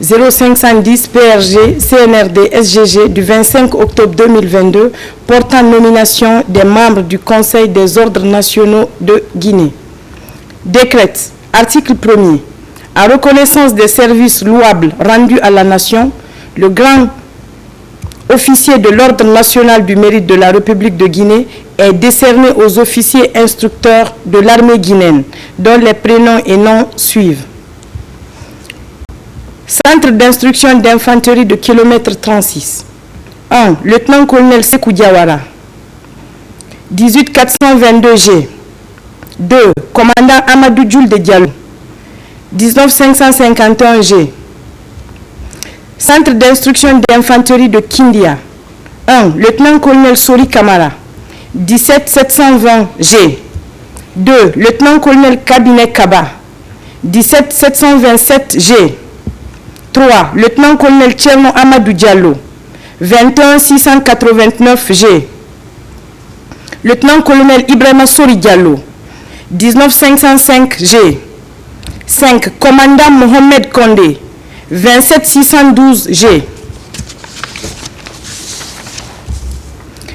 2022-0510 PRG CNRD-SGG du 25 octobre 2022 portant nomination des membres du Conseil des ordres nationaux de Guinée. Décrète, article 1er, à reconnaissance des services louables rendus à la nation, le grand officier de l'Ordre national du mérite de la République de Guinée est décerné aux officiers instructeurs de l'armée guinéenne, dont les prénoms et noms suivent. Centre d'instruction d'infanterie de kilomètre 36. 1. Lieutenant-colonel Sekou Diawara. 18422G. 2. Commandant Amadou Djoul de Diallo. 19551G. Centre d'instruction d'infanterie de Kindia. 1. Lieutenant-colonel Sori Kamara. 17720G. 2. Lieutenant-colonel Cabinet Kaba. 17727G. 3. Lieutenant-colonel Tcherno Amadou Diallo. 21689G. Lieutenant-colonel Ibrahima Sori Diallo. 19505G. 5. Commandant Mohamed Kondé. 27612G.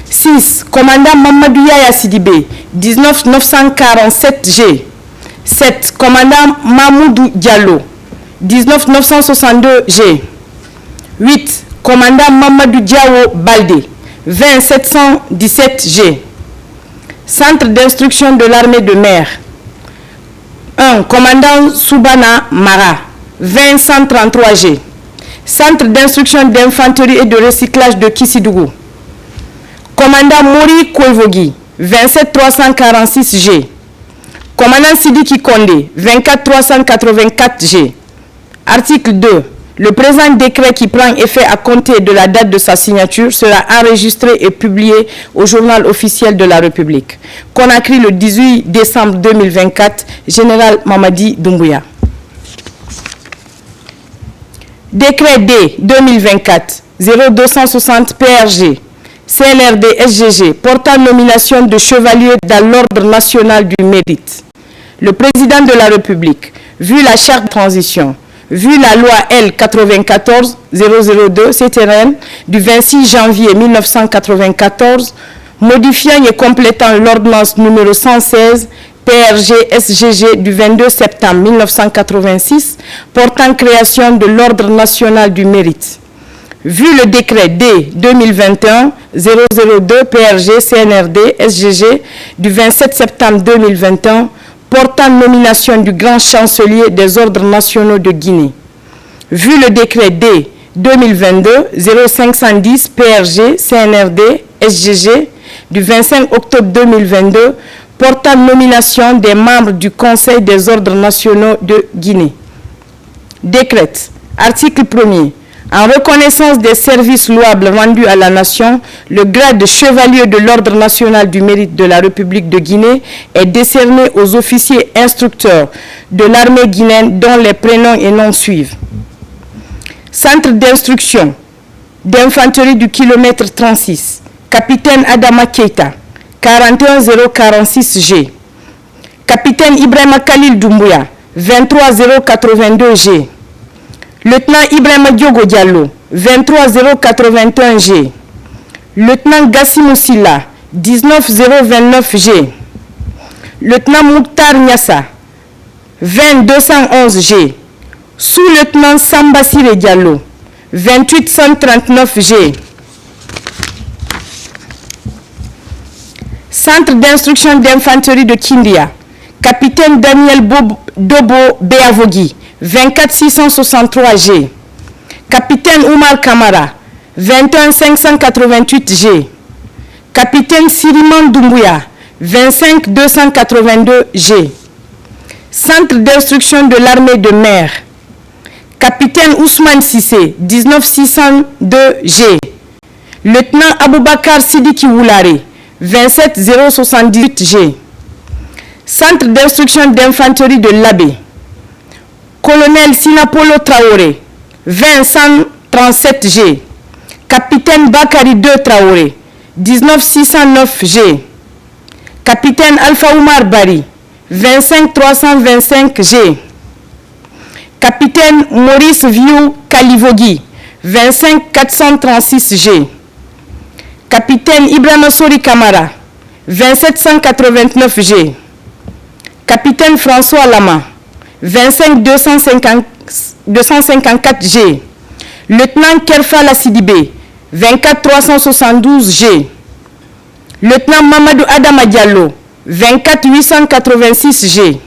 6. Commandant Mamadou Yaya Sidibé. 19947G. 7. Commandant Mamoudou Diallo. 19962G. 8. Commandant Mamadou Diawo Baldé. 20717G. Centre d'instruction de l'armée de mer. 1. Commandant Soubana Mara. 20133G. Centre d'instruction d'infanterie et de recyclage de Kissidougou. Commandant Mori Kouevogi, 27346G. Commandant Sidiki Kondé, 24384G. Article 2. Le présent décret qui prend effet à compter de la date de sa signature sera enregistré et publié au journal officiel de la République. Conakry le 18 décembre 2024, Général Mamadi Doumbouya. Décret D 2024-0260 PRG, CNRD SGG, portant nomination de chevalier dans l'Ordre national du mérite. Le président de la République, vu la charte de transition, vu la loi L 94-002 CTRN du 26 janvier 1994, modifiant et complétant l'ordonnance numéro 116 PRG-SGG du 22 septembre 1986 portant création de l'Ordre national du mérite. Vu le décret D 2021-002 PRG-CNRD-SGG du 27 septembre 2021 portant nomination du grand chancelier des ordres nationaux de Guinée. Vu le décret D 2022-0510 PRG-CNRD-SGG du 25 octobre 2022 portant nomination des membres du Conseil des ordres nationaux de Guinée. Décrète. Article 1er. En reconnaissance des services louables rendus à la nation, le grade de chevalier de l'Ordre national du mérite de la République de Guinée est décerné aux officiers instructeurs de l'armée guinéenne dont les prénoms et noms suivent. Centre d'instruction d'infanterie du kilomètre 36, capitaine Adama Keita, 41046G. Capitaine Ibrahima Khalil Doumbouya, 23082G. Lieutenant Ibrahima Diogo Diallo, 23081G. Lieutenant Gassimou Silla, 19029G. Lieutenant Mouktar Nyassa, 20211G. Sous-lieutenant Samba Sire Diallo, 28139G. Centre d'instruction d'infanterie de Kindia, capitaine Daniel Dobo Beavogi, 24663G. Capitaine Oumar Kamara, 21588G. Capitaine Siriman Doumbouya, 25282G. Centre d'instruction de l'armée de mer, capitaine Ousmane Sissé, 19602G. Lieutenant Aboubakar Sidiki Woulare, 27078G. Centre d'instruction d'infanterie de l'Abbé, colonel Sinapolo Traoré, 20137G. Capitaine Bakari 2 Traoré, 19609G. Capitaine Alpha Oumar Bari, 25325G. Capitaine Maurice Viou Kalivogi, 25436G. Capitaine Ibrahima Sori Kamara, 27289G. Capitaine François Lama, 25254G. Lieutenant Kerfa Lassidibé, 24372G. Lieutenant Mamadou Adama Diallo, 24886G.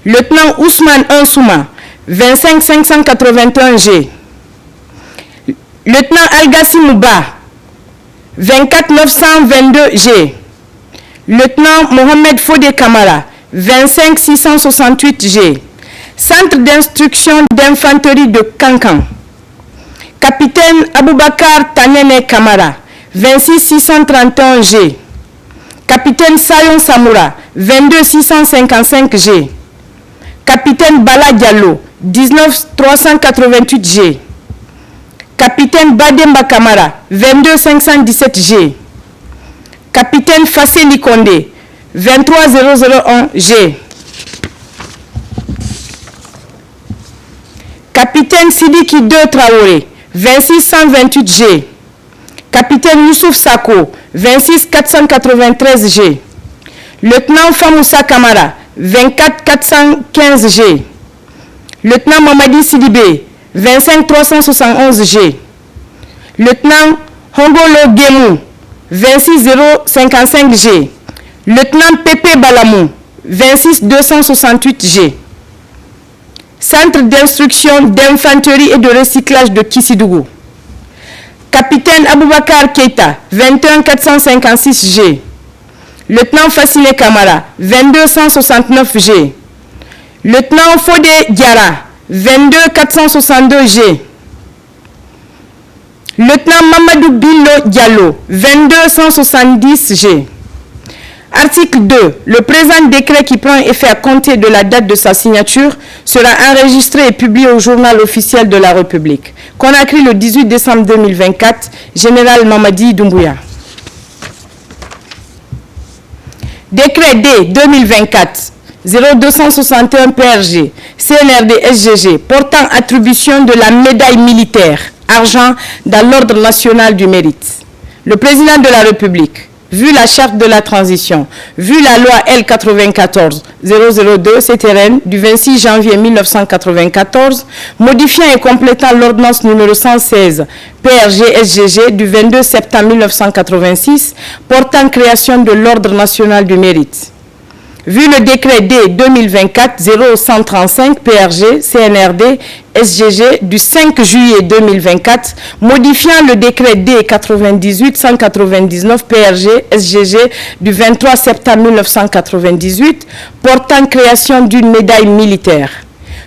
Lieutenant Ousmane Ansouma, 25581G. Lieutenant Algassi Mouba, 24922G. Lieutenant Mohamed Fodé Kamara, 25668G. Centre d'instruction d'infanterie de Kankan, capitaine Aboubakar Tanene Kamara, 26631G. Capitaine Sayon Samoura, 22655G. Capitaine Bala Diallo, 19388G. Capitaine Bademba Kamara, 22517G. Capitaine Fassé Likonde, 23001G. Capitaine Sidiki 2 Traoré, 26128G. Capitaine Youssouf Sako, 26493G. Lieutenant Famoussa Kamara, 24415G. Lieutenant Mamadi Sidibé, 25371G. Lieutenant Hongolo Gemou, 26055G. Lieutenant Pépé Balamou, 26268G. Centre d'instruction d'infanterie et de recyclage de Kissidougou. Capitaine Aboubakar Keita, 21 456 G. Lieutenant Fassine Kamara, 22 169 G. Lieutenant Fodé Diara, 22 462 G. Lieutenant Mamadou Bilo Diallo, 22 170 G. Article 2. Le présent décret qui prend effet à compter de la date de sa signature sera enregistré et publié au journal officiel de la République. Conakry le 18 décembre 2024, Général Mamadi Doumbouya. Décret D 2024 0261 PRG CNRD SGG portant attribution de la médaille militaire argent dans l'ordre national du mérite. Le président de la République, vu la charte de la transition, vu la loi L94-002 CTRN du 26 janvier 1994, modifiant et complétant l'ordonnance numéro 116 PRG-SGG du 22 septembre 1986 portant création de l'ordre national du mérite. Vu le décret D 2024-0135 PRG CNRD SGG du 5 juillet 2024 modifiant le décret D 98-199 PRG SGG du 23 septembre 1998 portant création d'une médaille militaire.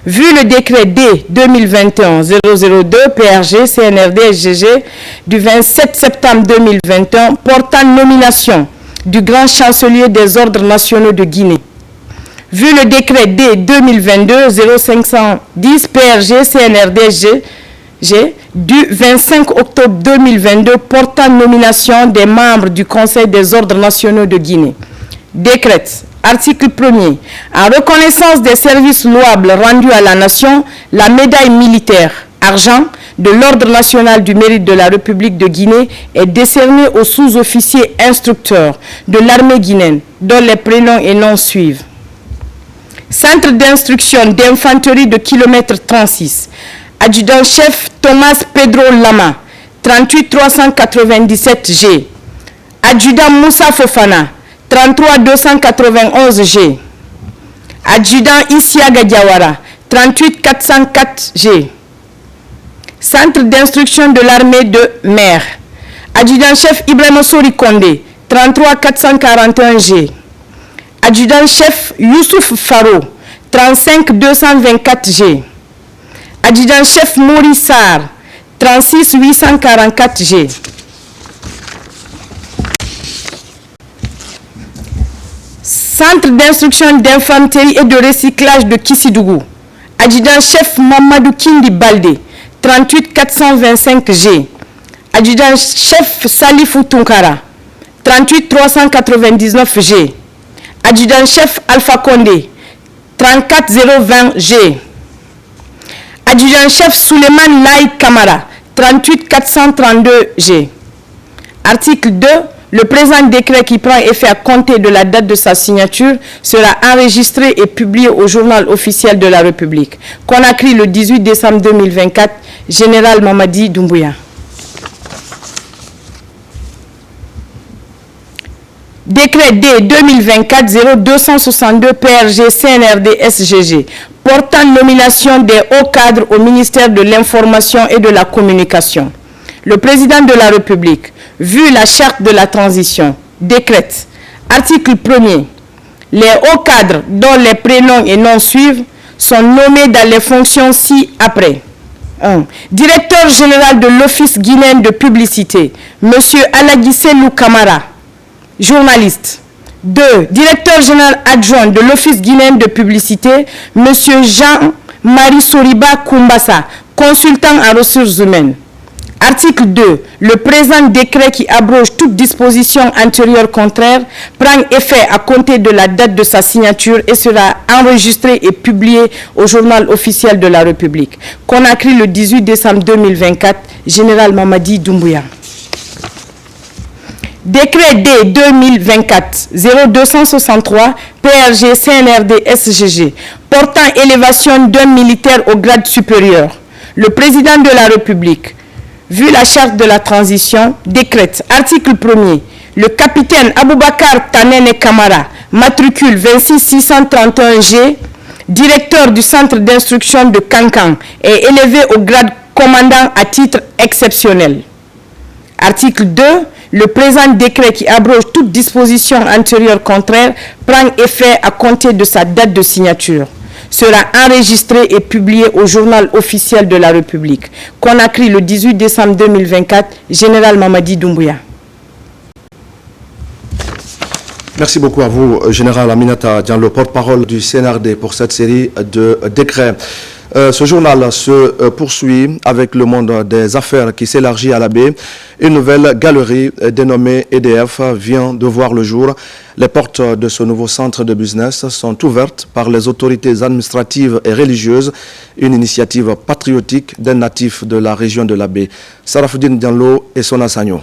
Vu le décret D 2021-002 PRG CNRD SGG du 27 septembre 2021 portant nomination du grand chancelier des ordres nationaux de Guinée. Vu le décret D 2022-0510 PRG CNRD-SGG du 25 octobre 2022 portant nomination des membres du Conseil des ordres nationaux de Guinée. Décrète, article 1er, en reconnaissance des services louables rendus à la nation, la médaille militaire argent de l'Ordre national du mérite de la République de Guinée est décernée aux sous-officiers instructeurs de l'armée guinéenne, dont les prénoms et noms suivent. Centre d'instruction d'infanterie de kilomètre 36. Adjudant-chef Thomas Pedro Lama, 38 397 G. Adjudant Moussa Fofana, 33 291 G. Adjudant Isiaga Diawara, 38 404 G. Centre d'instruction de l'armée de mer. Adjudant-chef Ibrahim Sori Kondé, 33 441 G. Adjudant-chef Youssouf Faro, 35 224 G. Adjudant-chef Maurice Sarr, 36 844 G. Centre d'instruction d'infanterie et de recyclage de Kissidougou. Adjudant-chef Mamadou Kindi Baldé, 38 425 G. Adjudant-chef Salifou Tunkara, 38 399 G. Adjudant-chef Alpha Condé, 34 020 G. Adjudant-chef Suleiman Laï Kamara, 38 432 G. Article 2. Le présent décret qui prend effet à compter de la date de sa signature sera enregistré et publié au journal officiel de la République. Conakry le 18 décembre 2024, Général Mamadi Doumbouya. Décret D 2024-0262 PRG CNRD SGG portant nomination des hauts cadres au ministère de l'Information et de la Communication. Le président de la République, vu la charte de la transition, décrète, article 1er, les hauts cadres dont les prénoms et noms suivent sont nommés dans les fonctions ci-après. 1. Directeur général de l'Office guinéen de publicité, M. Alagisselou Kamara, journaliste. 2. Directeur général adjoint de l'Office guinéen de publicité, M. Jean-Marie Soriba Koumbassa, consultant en ressources humaines. Article 2. Le présent décret qui abroge toute disposition antérieure contraire prend effet à compter de la date de sa signature et sera enregistré et publié au journal officiel de la République. Conakry le 18 décembre 2024, Général Mamadi Doumbouya. Décret D 2024-0263 PRG CNRD SGG portant élévation d'un militaire au grade supérieur. Le président de la République, vu la charte de la transition, décrète, article 1er, le capitaine Aboubakar Tanene Kamara, matricule 26631 G, directeur du centre d'instruction de Kankan, est élevé au grade commandant à titre exceptionnel. Article 2. Le présent décret qui abroge toute disposition antérieure contraire prend effet à compter de sa date de signature. Sera enregistré et publié au journal officiel de la République. Conakry le 18 décembre 2024, Général Mamadi Doumbouya. Merci beaucoup à vous, Général Aminata Diallo, porte-parole du CNRD pour cette série de décrets. Ce journal se poursuit avec le monde des affaires qui s'élargit à la baie. Une nouvelle galerie dénommée EDF vient de voir le jour. Les portes de ce nouveau centre de business sont ouvertes par les autorités administratives et religieuses, une initiative patriotique des natifs de la région de la baie. Sarafoudine Diallo et Sona Sagno.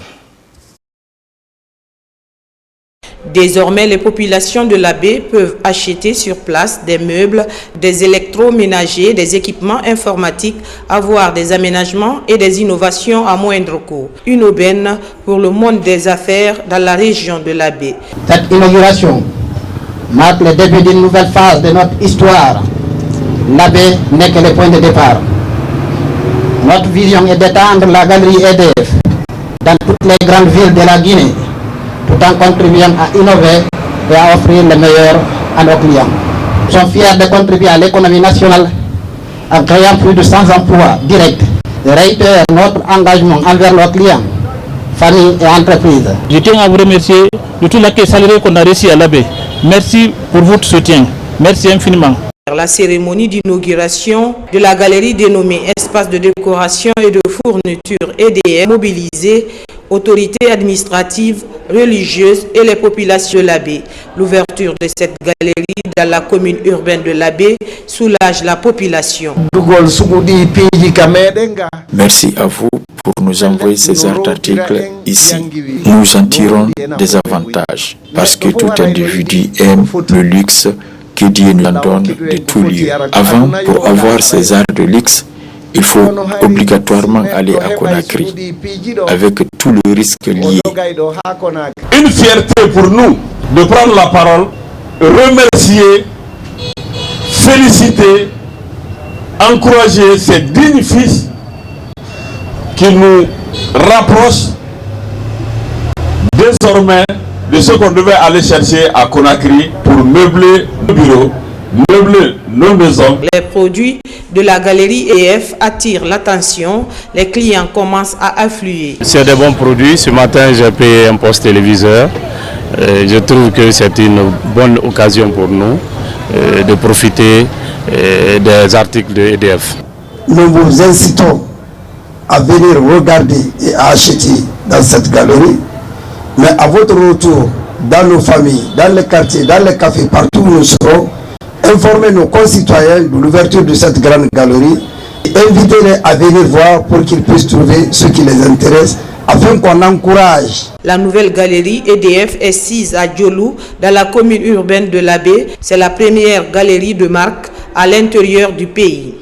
Désormais, les populations de la baie peuvent acheter sur place des meubles, des électroménagers, des équipements informatiques, avoir des aménagements et des innovations à moindre coût. Une aubaine pour le monde des affaires dans la région de la baie. Cette inauguration marque le début d'une nouvelle phase de notre histoire. La baie n'est que le point de départ. Notre vision est d'étendre la galerie EDF dans toutes les grandes villes de la Guinée, tout en contribuant à innover et à offrir le meilleur à nos clients. Nous sommes fiers de contribuer à l'économie nationale en créant plus de 100 emplois directs. Je réitère notre engagement envers nos clients, familles et entreprises. Je tiens à vous remercier de tout l'accueil chaleureux qu'on a reçu à la baie. Merci pour votre soutien. Merci infiniment. La cérémonie d'inauguration de la galerie dénommée Espace de décoration et de fourniture EDF mobilisée autorités administratives, religieuses et les populations de la baie. L'ouverture de cette galerie dans la commune urbaine de la baie soulage la population. Merci à vous pour nous envoyer ces articles ici. Nous en tirons des avantages parce que tout individu aime le luxe que Dieu nous en donne de tous lieux. Avant, pour avoir ces arts de luxe, il faut obligatoirement aller à Conakry, avec tous les risques liés. Une fierté pour nous de prendre la parole, remercier, féliciter, encourager ces dignes fils qui nous rapprochent désormais de ce qu'on devait aller chercher à Conakry pour meubler nos bureaux, meubler nos maisons. Les produits de la galerie EDF attirent l'attention. Les clients commencent à affluer. C'est des bons produits. Ce matin, j'ai payé un poste téléviseur. Je trouve que c'est une bonne occasion pour nous de profiter des articles de EDF. Nous vous incitons à venir regarder et à acheter dans cette galerie. Mais à votre retour, dans nos familles, dans les quartiers, dans les cafés, partout où nous serons, informer nos concitoyens de l'ouverture de cette grande galerie et inviter-les à venir voir pour qu'ils puissent trouver ce qui les intéresse afin qu'on encourage. La nouvelle galerie EDF est sise à Diolou, dans la commune urbaine de la baie. C'est la première galerie de marque à l'intérieur du pays.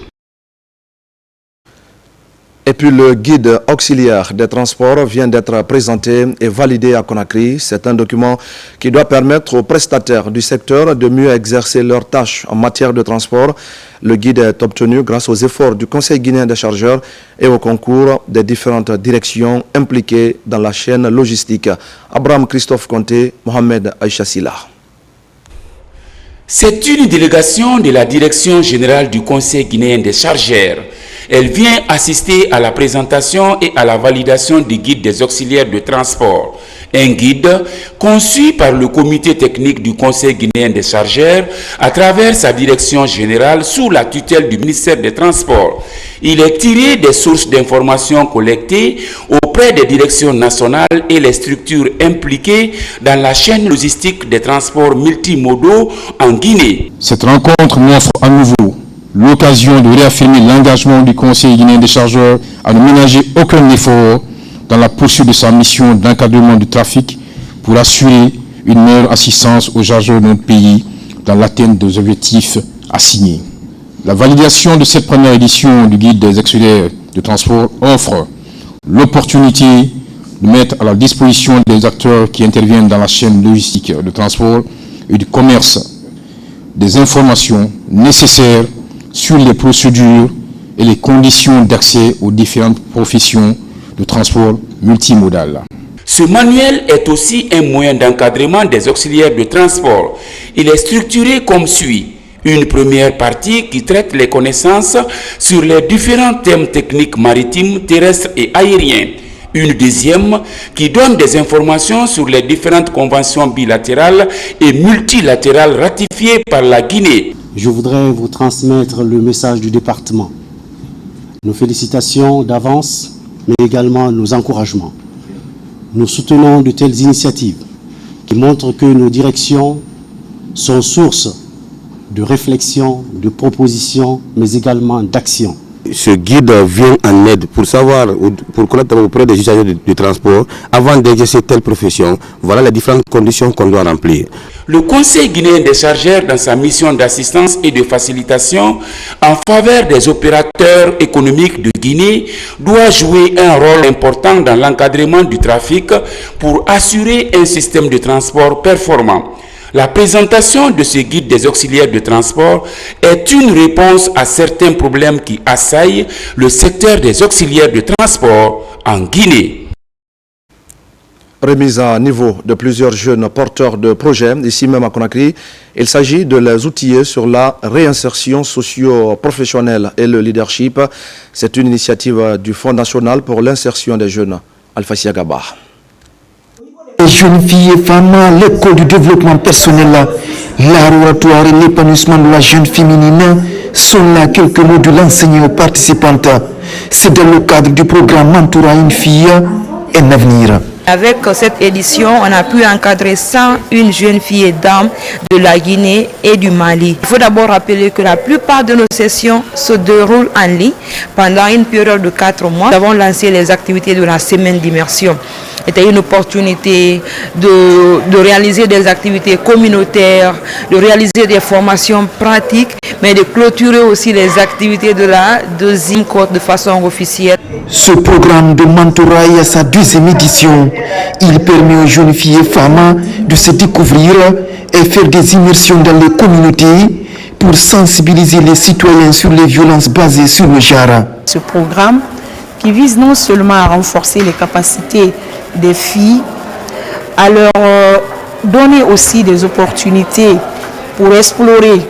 Et puis le guide auxiliaire des transports vient d'être présenté et validé à Conakry. C'est un document qui doit permettre aux prestataires du secteur de mieux exercer leurs tâches en matière de transport. Le guide est obtenu grâce aux efforts du Conseil guinéen des chargeurs et au concours des différentes directions impliquées dans la chaîne logistique. Abraham Christophe Conté, Mohamed Aïcha Silla. C'est une délégation de la Direction générale du Conseil guinéen des chargeurs. Elle vient assister à la présentation et à la validation du guide des auxiliaires de transport. Un guide conçu par le comité technique du Conseil guinéen des chargeurs à travers sa direction générale sous la tutelle du ministère des Transports. Il est tiré des sources d'informations collectées auprès des directions nationales et les structures impliquées dans la chaîne logistique des transports multimodaux en Guinée. Cette rencontre m'offre à nouveau l'occasion de réaffirmer l'engagement du Conseil guinéen des chargeurs à ne ménager aucun effort dans la poursuite de sa mission d'encadrement du trafic pour assurer une meilleure assistance aux chargeurs de notre pays dans l'atteinte des objectifs assignés. La validation de cette première édition du guide des auxiliaires de transport offre l'opportunité de mettre à la disposition des acteurs qui interviennent dans la chaîne logistique de transport et du commerce des informations nécessaires sur les procédures et les conditions d'accès aux différentes professions de transport multimodal. Ce manuel est aussi un moyen d'encadrement des auxiliaires de transport. Il est structuré comme suit. Une première partie qui traite les connaissances sur les différents thèmes techniques maritimes, terrestres et aériens. Une deuxième qui donne des informations sur les différentes conventions bilatérales et multilatérales ratifiées par la Guinée. Je voudrais vous transmettre le message du département. Nos félicitations d'avance, mais également nos encouragements. Nous soutenons de telles initiatives qui montrent que nos directions sont source de réflexion, de propositions, mais également d'action. Ce guide vient en aide pour savoir, pour connaître auprès des usagers du transport, avant d'exercer telle profession, voilà les différentes conditions qu'on doit remplir. Le Conseil guinéen des chargeurs, dans sa mission d'assistance et de facilitation en faveur des opérateurs économiques de Guinée, doit jouer un rôle important dans l'encadrement du trafic pour assurer un système de transport performant. La présentation de ce guide des auxiliaires de transport est une réponse à certains problèmes qui assaillent le secteur des auxiliaires de transport en Guinée. Remise à niveau de plusieurs jeunes porteurs de projets, ici même à Conakry. Il s'agit de les outiller sur la réinsertion socio-professionnelle et le leadership. C'est une initiative du Fonds national pour l'insertion des jeunes, Alpha Siagaba. Les jeunes filles et femmes, l'école du développement personnel, l'art oratoire et l'épanouissement de la jeune féminine sont là quelques mots de l'enseigner aux participantes. C'est dans le cadre du programme Mentorat une fille, un avenir. Avec cette édition, on a pu encadrer 101 jeunes filles et dames de la Guinée et du Mali. Il faut d'abord rappeler que la plupart de nos sessions se déroulent en ligne pendant une période de 4 mois. Nous avons lancé les activités de la semaine d'immersion. C'était une opportunité de réaliser des activités communautaires, de réaliser des formations pratiques, mais de clôturer aussi les activités de la deuxième cohorte de façon officielle. Ce programme de mentorat est à sa 2e édition. Il permet aux jeunes filles et femmes de se découvrir et faire des immersions dans les communautés pour sensibiliser les citoyens sur les violences basées sur le genre. Ce programme qui vise non seulement à renforcer les capacités des filles, à leur donner aussi des opportunités pour explorer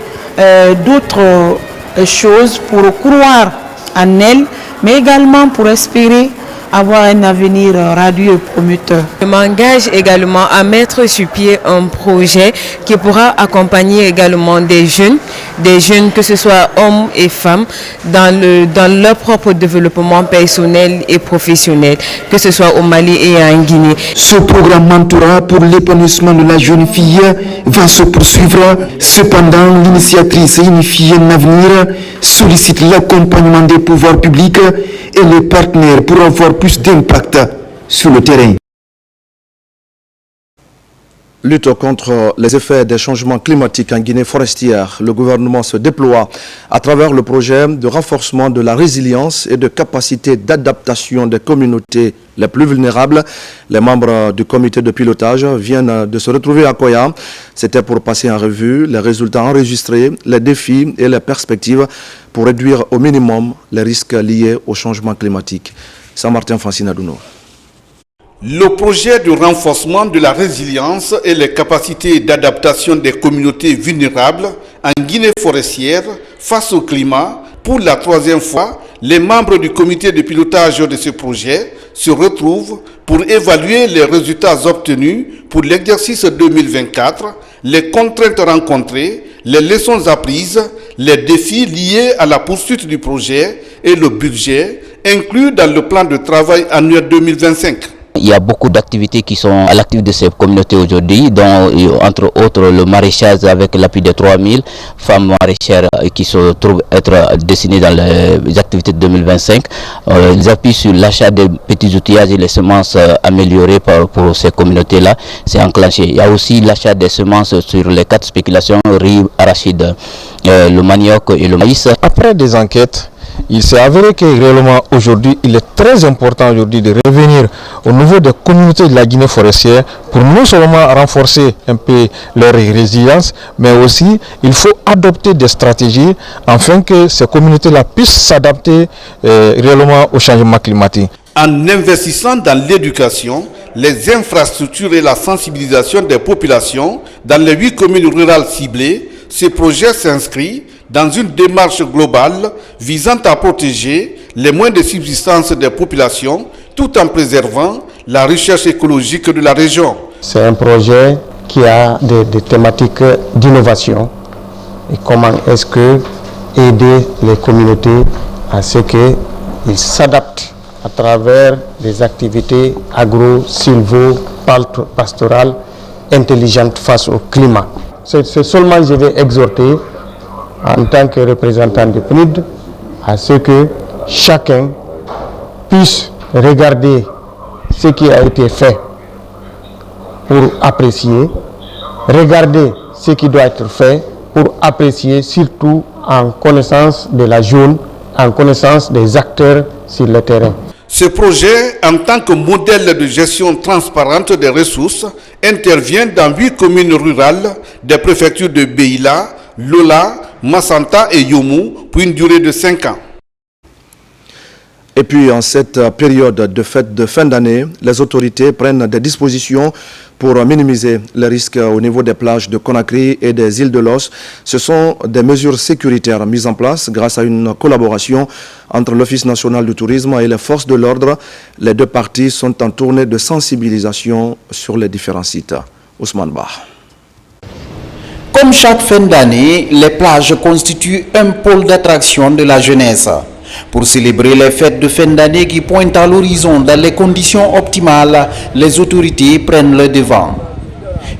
d'autres choses, pour croire en elles, mais également pour espérer avoir un avenir radieux et prometteur. Je m'engage également à mettre sur pied un projet qui pourra accompagner également des jeunes que ce soit hommes et femmes, dans leur propre développement personnel et professionnel, que ce soit au Mali et en Guinée. Ce programme mentorat pour l'épanouissement de la jeune fille va se poursuivre. Cependant, l'initiatrice Une fille, un avenir sollicite l'accompagnement des pouvoirs publics et les partenaires pour avoir plus d'impact sur le terrain. Lutte contre les effets des changements climatiques en Guinée forestière, le gouvernement se déploie à travers le projet de renforcement de la résilience et de capacité d'adaptation des communautés les plus vulnérables. Les membres du comité de pilotage viennent de se retrouver à Koya. C'était pour passer en revue les résultats enregistrés, les défis et les perspectives pour réduire au minimum les risques liés au changement climatique. Saint-Martin Francine Adouno. Le projet de renforcement de la résilience et les capacités d'adaptation des communautés vulnérables en Guinée forestière face au climat, pour la 3e fois, les membres du comité de pilotage de ce projet se retrouvent pour évaluer les résultats obtenus pour l'exercice 2024, les contraintes rencontrées, les leçons apprises, les défis liés à la poursuite du projet et le budget inclus dans le plan de travail annuel 2025. Il y a beaucoup d'activités qui sont à l'actif de ces communautés aujourd'hui, dont entre autres le maraîchage avec l'appui de 3000 femmes maraîchères qui se trouvent être destinées dans les activités de 2025. Ils appuient sur l'achat des petits outillages et les semences améliorées pour ces communautés-là. C'est enclenché. Il y a aussi l'achat des semences sur les 4 spéculations, riz, arachide, le manioc et le maïs. Après des enquêtes, il s'est avéré que réellement aujourd'hui, il est très important aujourd'hui de revenir au niveau des communautés de la Guinée forestière pour non seulement renforcer un peu leur résilience, mais aussi il faut adopter des stratégies afin que ces communautés-là puissent s'adapter réellement au changement climatique. En investissant dans l'éducation, les infrastructures et la sensibilisation des populations dans les 8 communes rurales ciblées, ce projet s'inscrit dans une démarche globale visant à protéger les moyens de subsistance des populations tout en préservant la recherche écologique de la région. C'est un projet qui a des thématiques d'innovation et comment est-ce que aider les communautés à ce qu'ils s'adaptent à travers des activités agro-silvo-pastorales intelligentes face au climat. C'est seulement je vais exhorter en tant que représentant du PNUD à ce que chacun puisse regarder ce qui a été fait pour apprécier, regarder ce qui doit être fait pour apprécier, surtout en connaissance de la zone, en connaissance des acteurs sur le terrain. Ce projet, en tant que modèle de gestion transparente des ressources, intervient dans 8 communes rurales des préfectures de Beila, Lola, Massanta et Yomu pour une durée de 5 ans. Et puis, en cette période de fête de fin d'année, les autorités prennent des dispositions pour minimiser les risques au niveau des plages de Conakry et des îles de Los. Ce sont des mesures sécuritaires mises en place grâce à une collaboration entre l'Office national du tourisme et les forces de l'ordre. Les deux parties sont en tournée de sensibilisation sur les différents sites. Ousmane Ba. Comme chaque fin d'année, les plages constituent un pôle d'attraction de la jeunesse. Pour célébrer les fêtes de fin d'année qui pointent à l'horizon dans les conditions optimales, les autorités prennent le devant.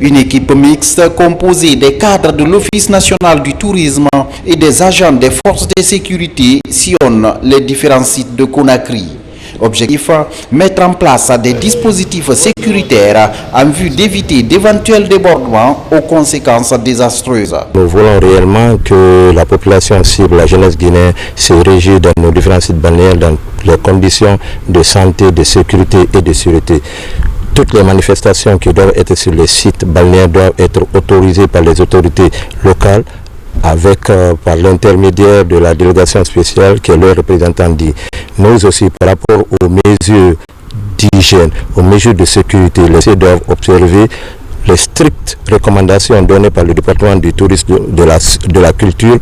Une équipe mixte composée des cadres de l'Office national du tourisme et des agents des forces de sécurité sillonne les différents sites de Conakry. Objectif, mettre en place des dispositifs sécuritaires en vue d'éviter d'éventuels débordements aux conséquences désastreuses. Nous voulons réellement que la population cible, la jeunesse guinéenne, se régisse dans nos différents sites balnéaires dans les conditions de santé, de sécurité et de sûreté. Toutes les manifestations qui doivent être sur les sites balnéaires doivent être autorisées par les autorités locales avec par l'intermédiaire de la délégation spéciale qui est leur représentant dit. Nous aussi, par rapport aux mesures d'hygiène, aux mesures de sécurité, les sites doivent observer les strictes recommandations données par le département du tourisme, de la culture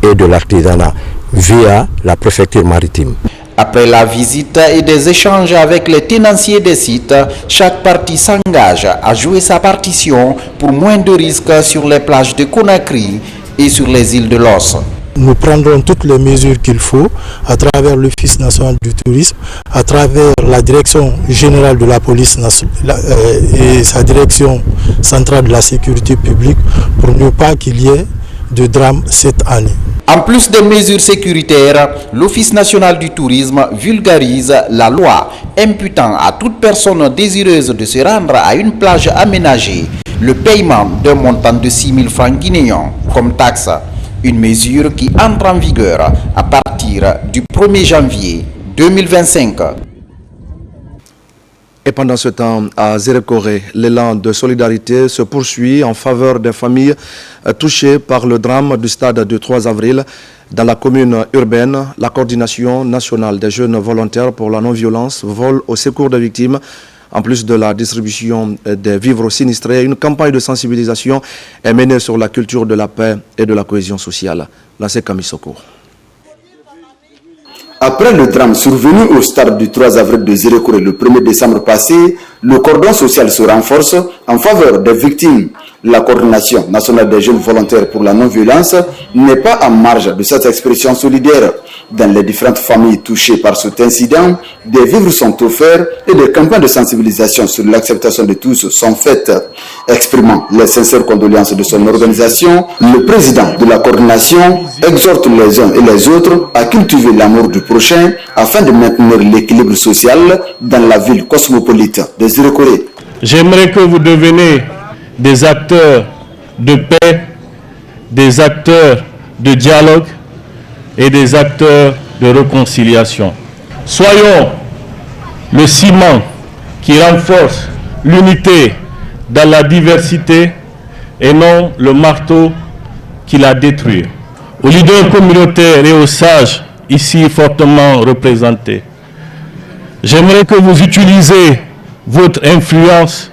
et de l'artisanat via la préfecture maritime. Après la visite et des échanges avec les tenanciers des sites, chaque partie s'engage à jouer sa partition pour moins de risques sur les plages de Conakry et sur les îles de Los. Nous prendrons toutes les mesures qu'il faut à travers l'Office national du tourisme, à travers la direction générale de la police et sa direction centrale de la sécurité publique pour ne pas qu'il y ait de drame cette année. En plus des mesures sécuritaires, l'Office national du tourisme vulgarise la loi imputant à toute personne désireuse de se rendre à une plage aménagée le paiement d'un montant de 6 000 francs guinéens comme taxe. Une mesure qui entre en vigueur à partir du 1er janvier 2025. Et pendant ce temps, à Zérekoré, l'élan de solidarité se poursuit en faveur des familles touchées par le drame du stade du 3 avril. Dans la commune urbaine, la coordination nationale des jeunes volontaires pour la non-violence vole au secours des victimes. En plus de la distribution des vivres sinistrés, une campagne de sensibilisation est menée sur la culture de la paix et de la cohésion sociale. Là, c'est Camille Soko. Après le drame survenu au stade du 3 avril de Zérekoré le 1er décembre passé, le cordon social se renforce en faveur des victimes. La coordination nationale des jeunes volontaires pour la non-violence n'est pas en marge de cette expression solidaire. Dans les différentes familles touchées par cet incident, des vivres sont offerts et des campagnes de sensibilisation sur l'acceptation de tous sont faites. Exprimant les sincères condoléances de son organisation, le président de la coordination exhorte les uns et les autres à cultiver l'amour du prochain afin de maintenir l'équilibre social dans la ville cosmopolite de Zérekoré. J'aimerais que vous deveniez des acteurs de paix, des acteurs de dialogue et des acteurs de réconciliation. Soyons le ciment qui renforce l'unité dans la diversité et non le marteau qui la détruit. Aux leaders communautaires et aux sages ici fortement représentés, j'aimerais que vous utilisiez votre influence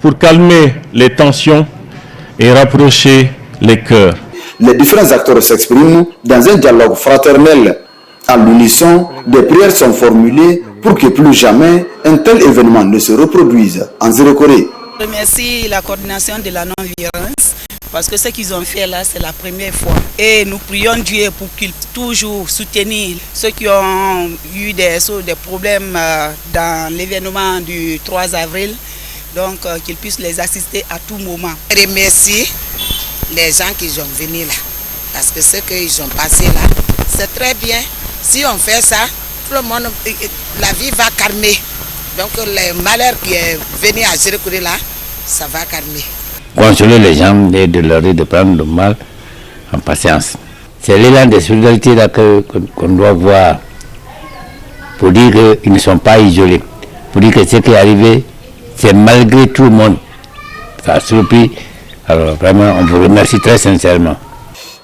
pour calmer les tensions et rapprocher les cœurs. Les différents acteurs s'expriment dans un dialogue fraternel. À l'unisson, des prières sont formulées pour que plus jamais un tel événement ne se reproduise en Zéro-Corée. Je remercie la coordination de la non-violence parce que ce qu'ils ont fait là, c'est la première fois. Et nous prions Dieu pour qu'il toujours soutenir ceux qui ont eu des problèmes dans l'événement du 3 avril, donc qu'ils puissent les assister à tout moment. Je remercie les gens qui sont venus là, parce que ce qu'ils ont passé là, c'est très bien. Si on fait ça, tout le monde, la vie va calmer. Donc le malheur qui est venu à Zéro-Corée là, ça va calmer. Consoler les gens et de leur dire de prendre le mal en patience. C'est l'élan de solidarité là qu'on doit voir pour dire qu'ils ne sont pas isolés. Pour dire que ce qui est arrivé, c'est malgré tout le monde. Ça a surpris. Alors vraiment, on vous remercie très sincèrement.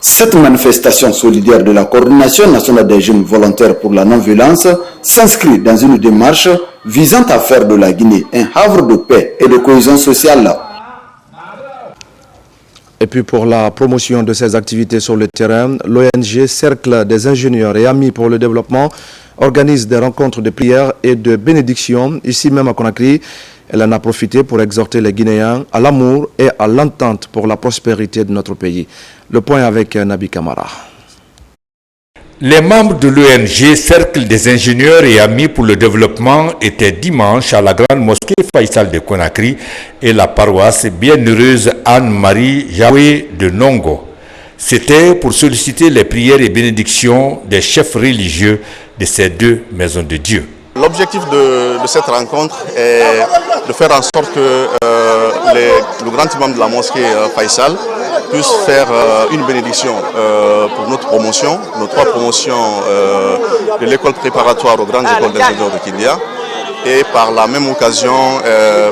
Cette manifestation solidaire de la Coordination nationale des jeunes volontaires pour la non-violence s'inscrit dans une démarche visant à faire de la Guinée un havre de paix et de cohésion sociale. Et puis pour la promotion de ces activités sur le terrain, l'ONG Cercle des ingénieurs et amis pour le développement organise des rencontres de prière et de bénédiction ici même à Conakry. Elle en a profité pour exhorter les Guinéens à l'amour et à l'entente pour la prospérité de notre pays. Le point avec Nabi Kamara. Les membres de l'ONG Cercle des ingénieurs et amis pour le développement étaient dimanche à la grande mosquée Faisal de Conakry et la paroisse bienheureuse Anne-Marie Yahweh de Nongo. C'était pour solliciter les prières et bénédictions des chefs religieux de ces deux maisons de Dieu. L'objectif de cette rencontre est de faire en sorte que le grand imam de la mosquée Faisal puisse faire une bénédiction pour notre promotion, nos 3 promotions de l'école préparatoire aux grandes écoles d'ingénieurs de Kindia, et par la même occasion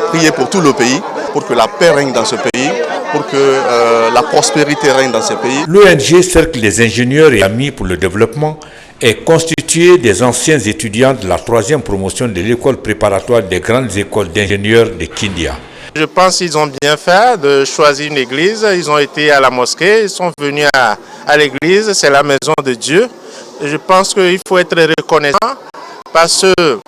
prier pour tout le pays, pour que la paix règne dans ce pays, pour que la prospérité règne dans ce pays. L'ONG Cercle des ingénieurs et amis pour le développement est constitué des anciens étudiants de la 3e promotion de l'école préparatoire des grandes écoles d'ingénieurs de Kindia. Je pense qu'ils ont bien fait de choisir une église. Ils ont été à la mosquée, ils sont venus à l'église, c'est la maison de Dieu. Et je pense qu'il faut être reconnaissant parce que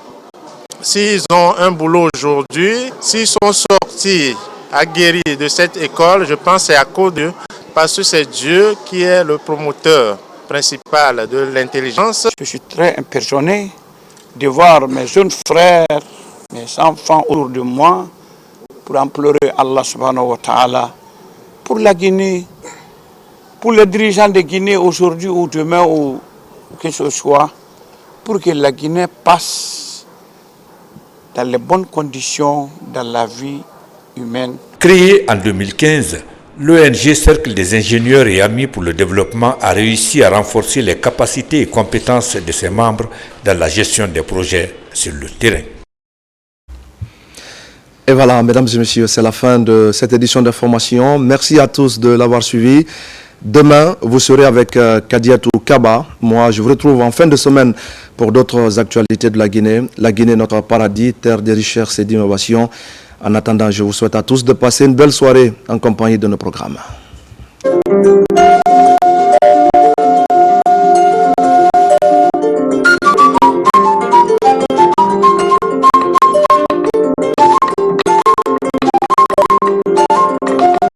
s'ils ont un boulot aujourd'hui, s'ils sont sortis aguerris de cette école, je pense que c'est à cause d'eux, parce que c'est Dieu qui est le promoteur principal de l'intelligence. Je suis très impressionné de voir mes jeunes frères, mes enfants autour de moi, pour implorer Allah subhanahu wa ta'ala pour la Guinée, pour les dirigeants de Guinée aujourd'hui ou demain ou que ce soit, pour que la Guinée passe dans les bonnes conditions dans la vie humaine. Créée en 2015, l'ONG Cercle des ingénieurs et amis pour le développement a réussi à renforcer les capacités et compétences de ses membres dans la gestion des projets sur le terrain. Et voilà, mesdames et messieurs, c'est la fin de cette édition d'information. Merci à tous de l'avoir suivi. Demain, vous serez avec Kadiatou Kaba. Moi, je vous retrouve en fin de semaine pour d'autres actualités de la Guinée. La Guinée, notre paradis, terre des richesses et d'innovation. En attendant, je vous souhaite à tous de passer une belle soirée en compagnie de nos programmes.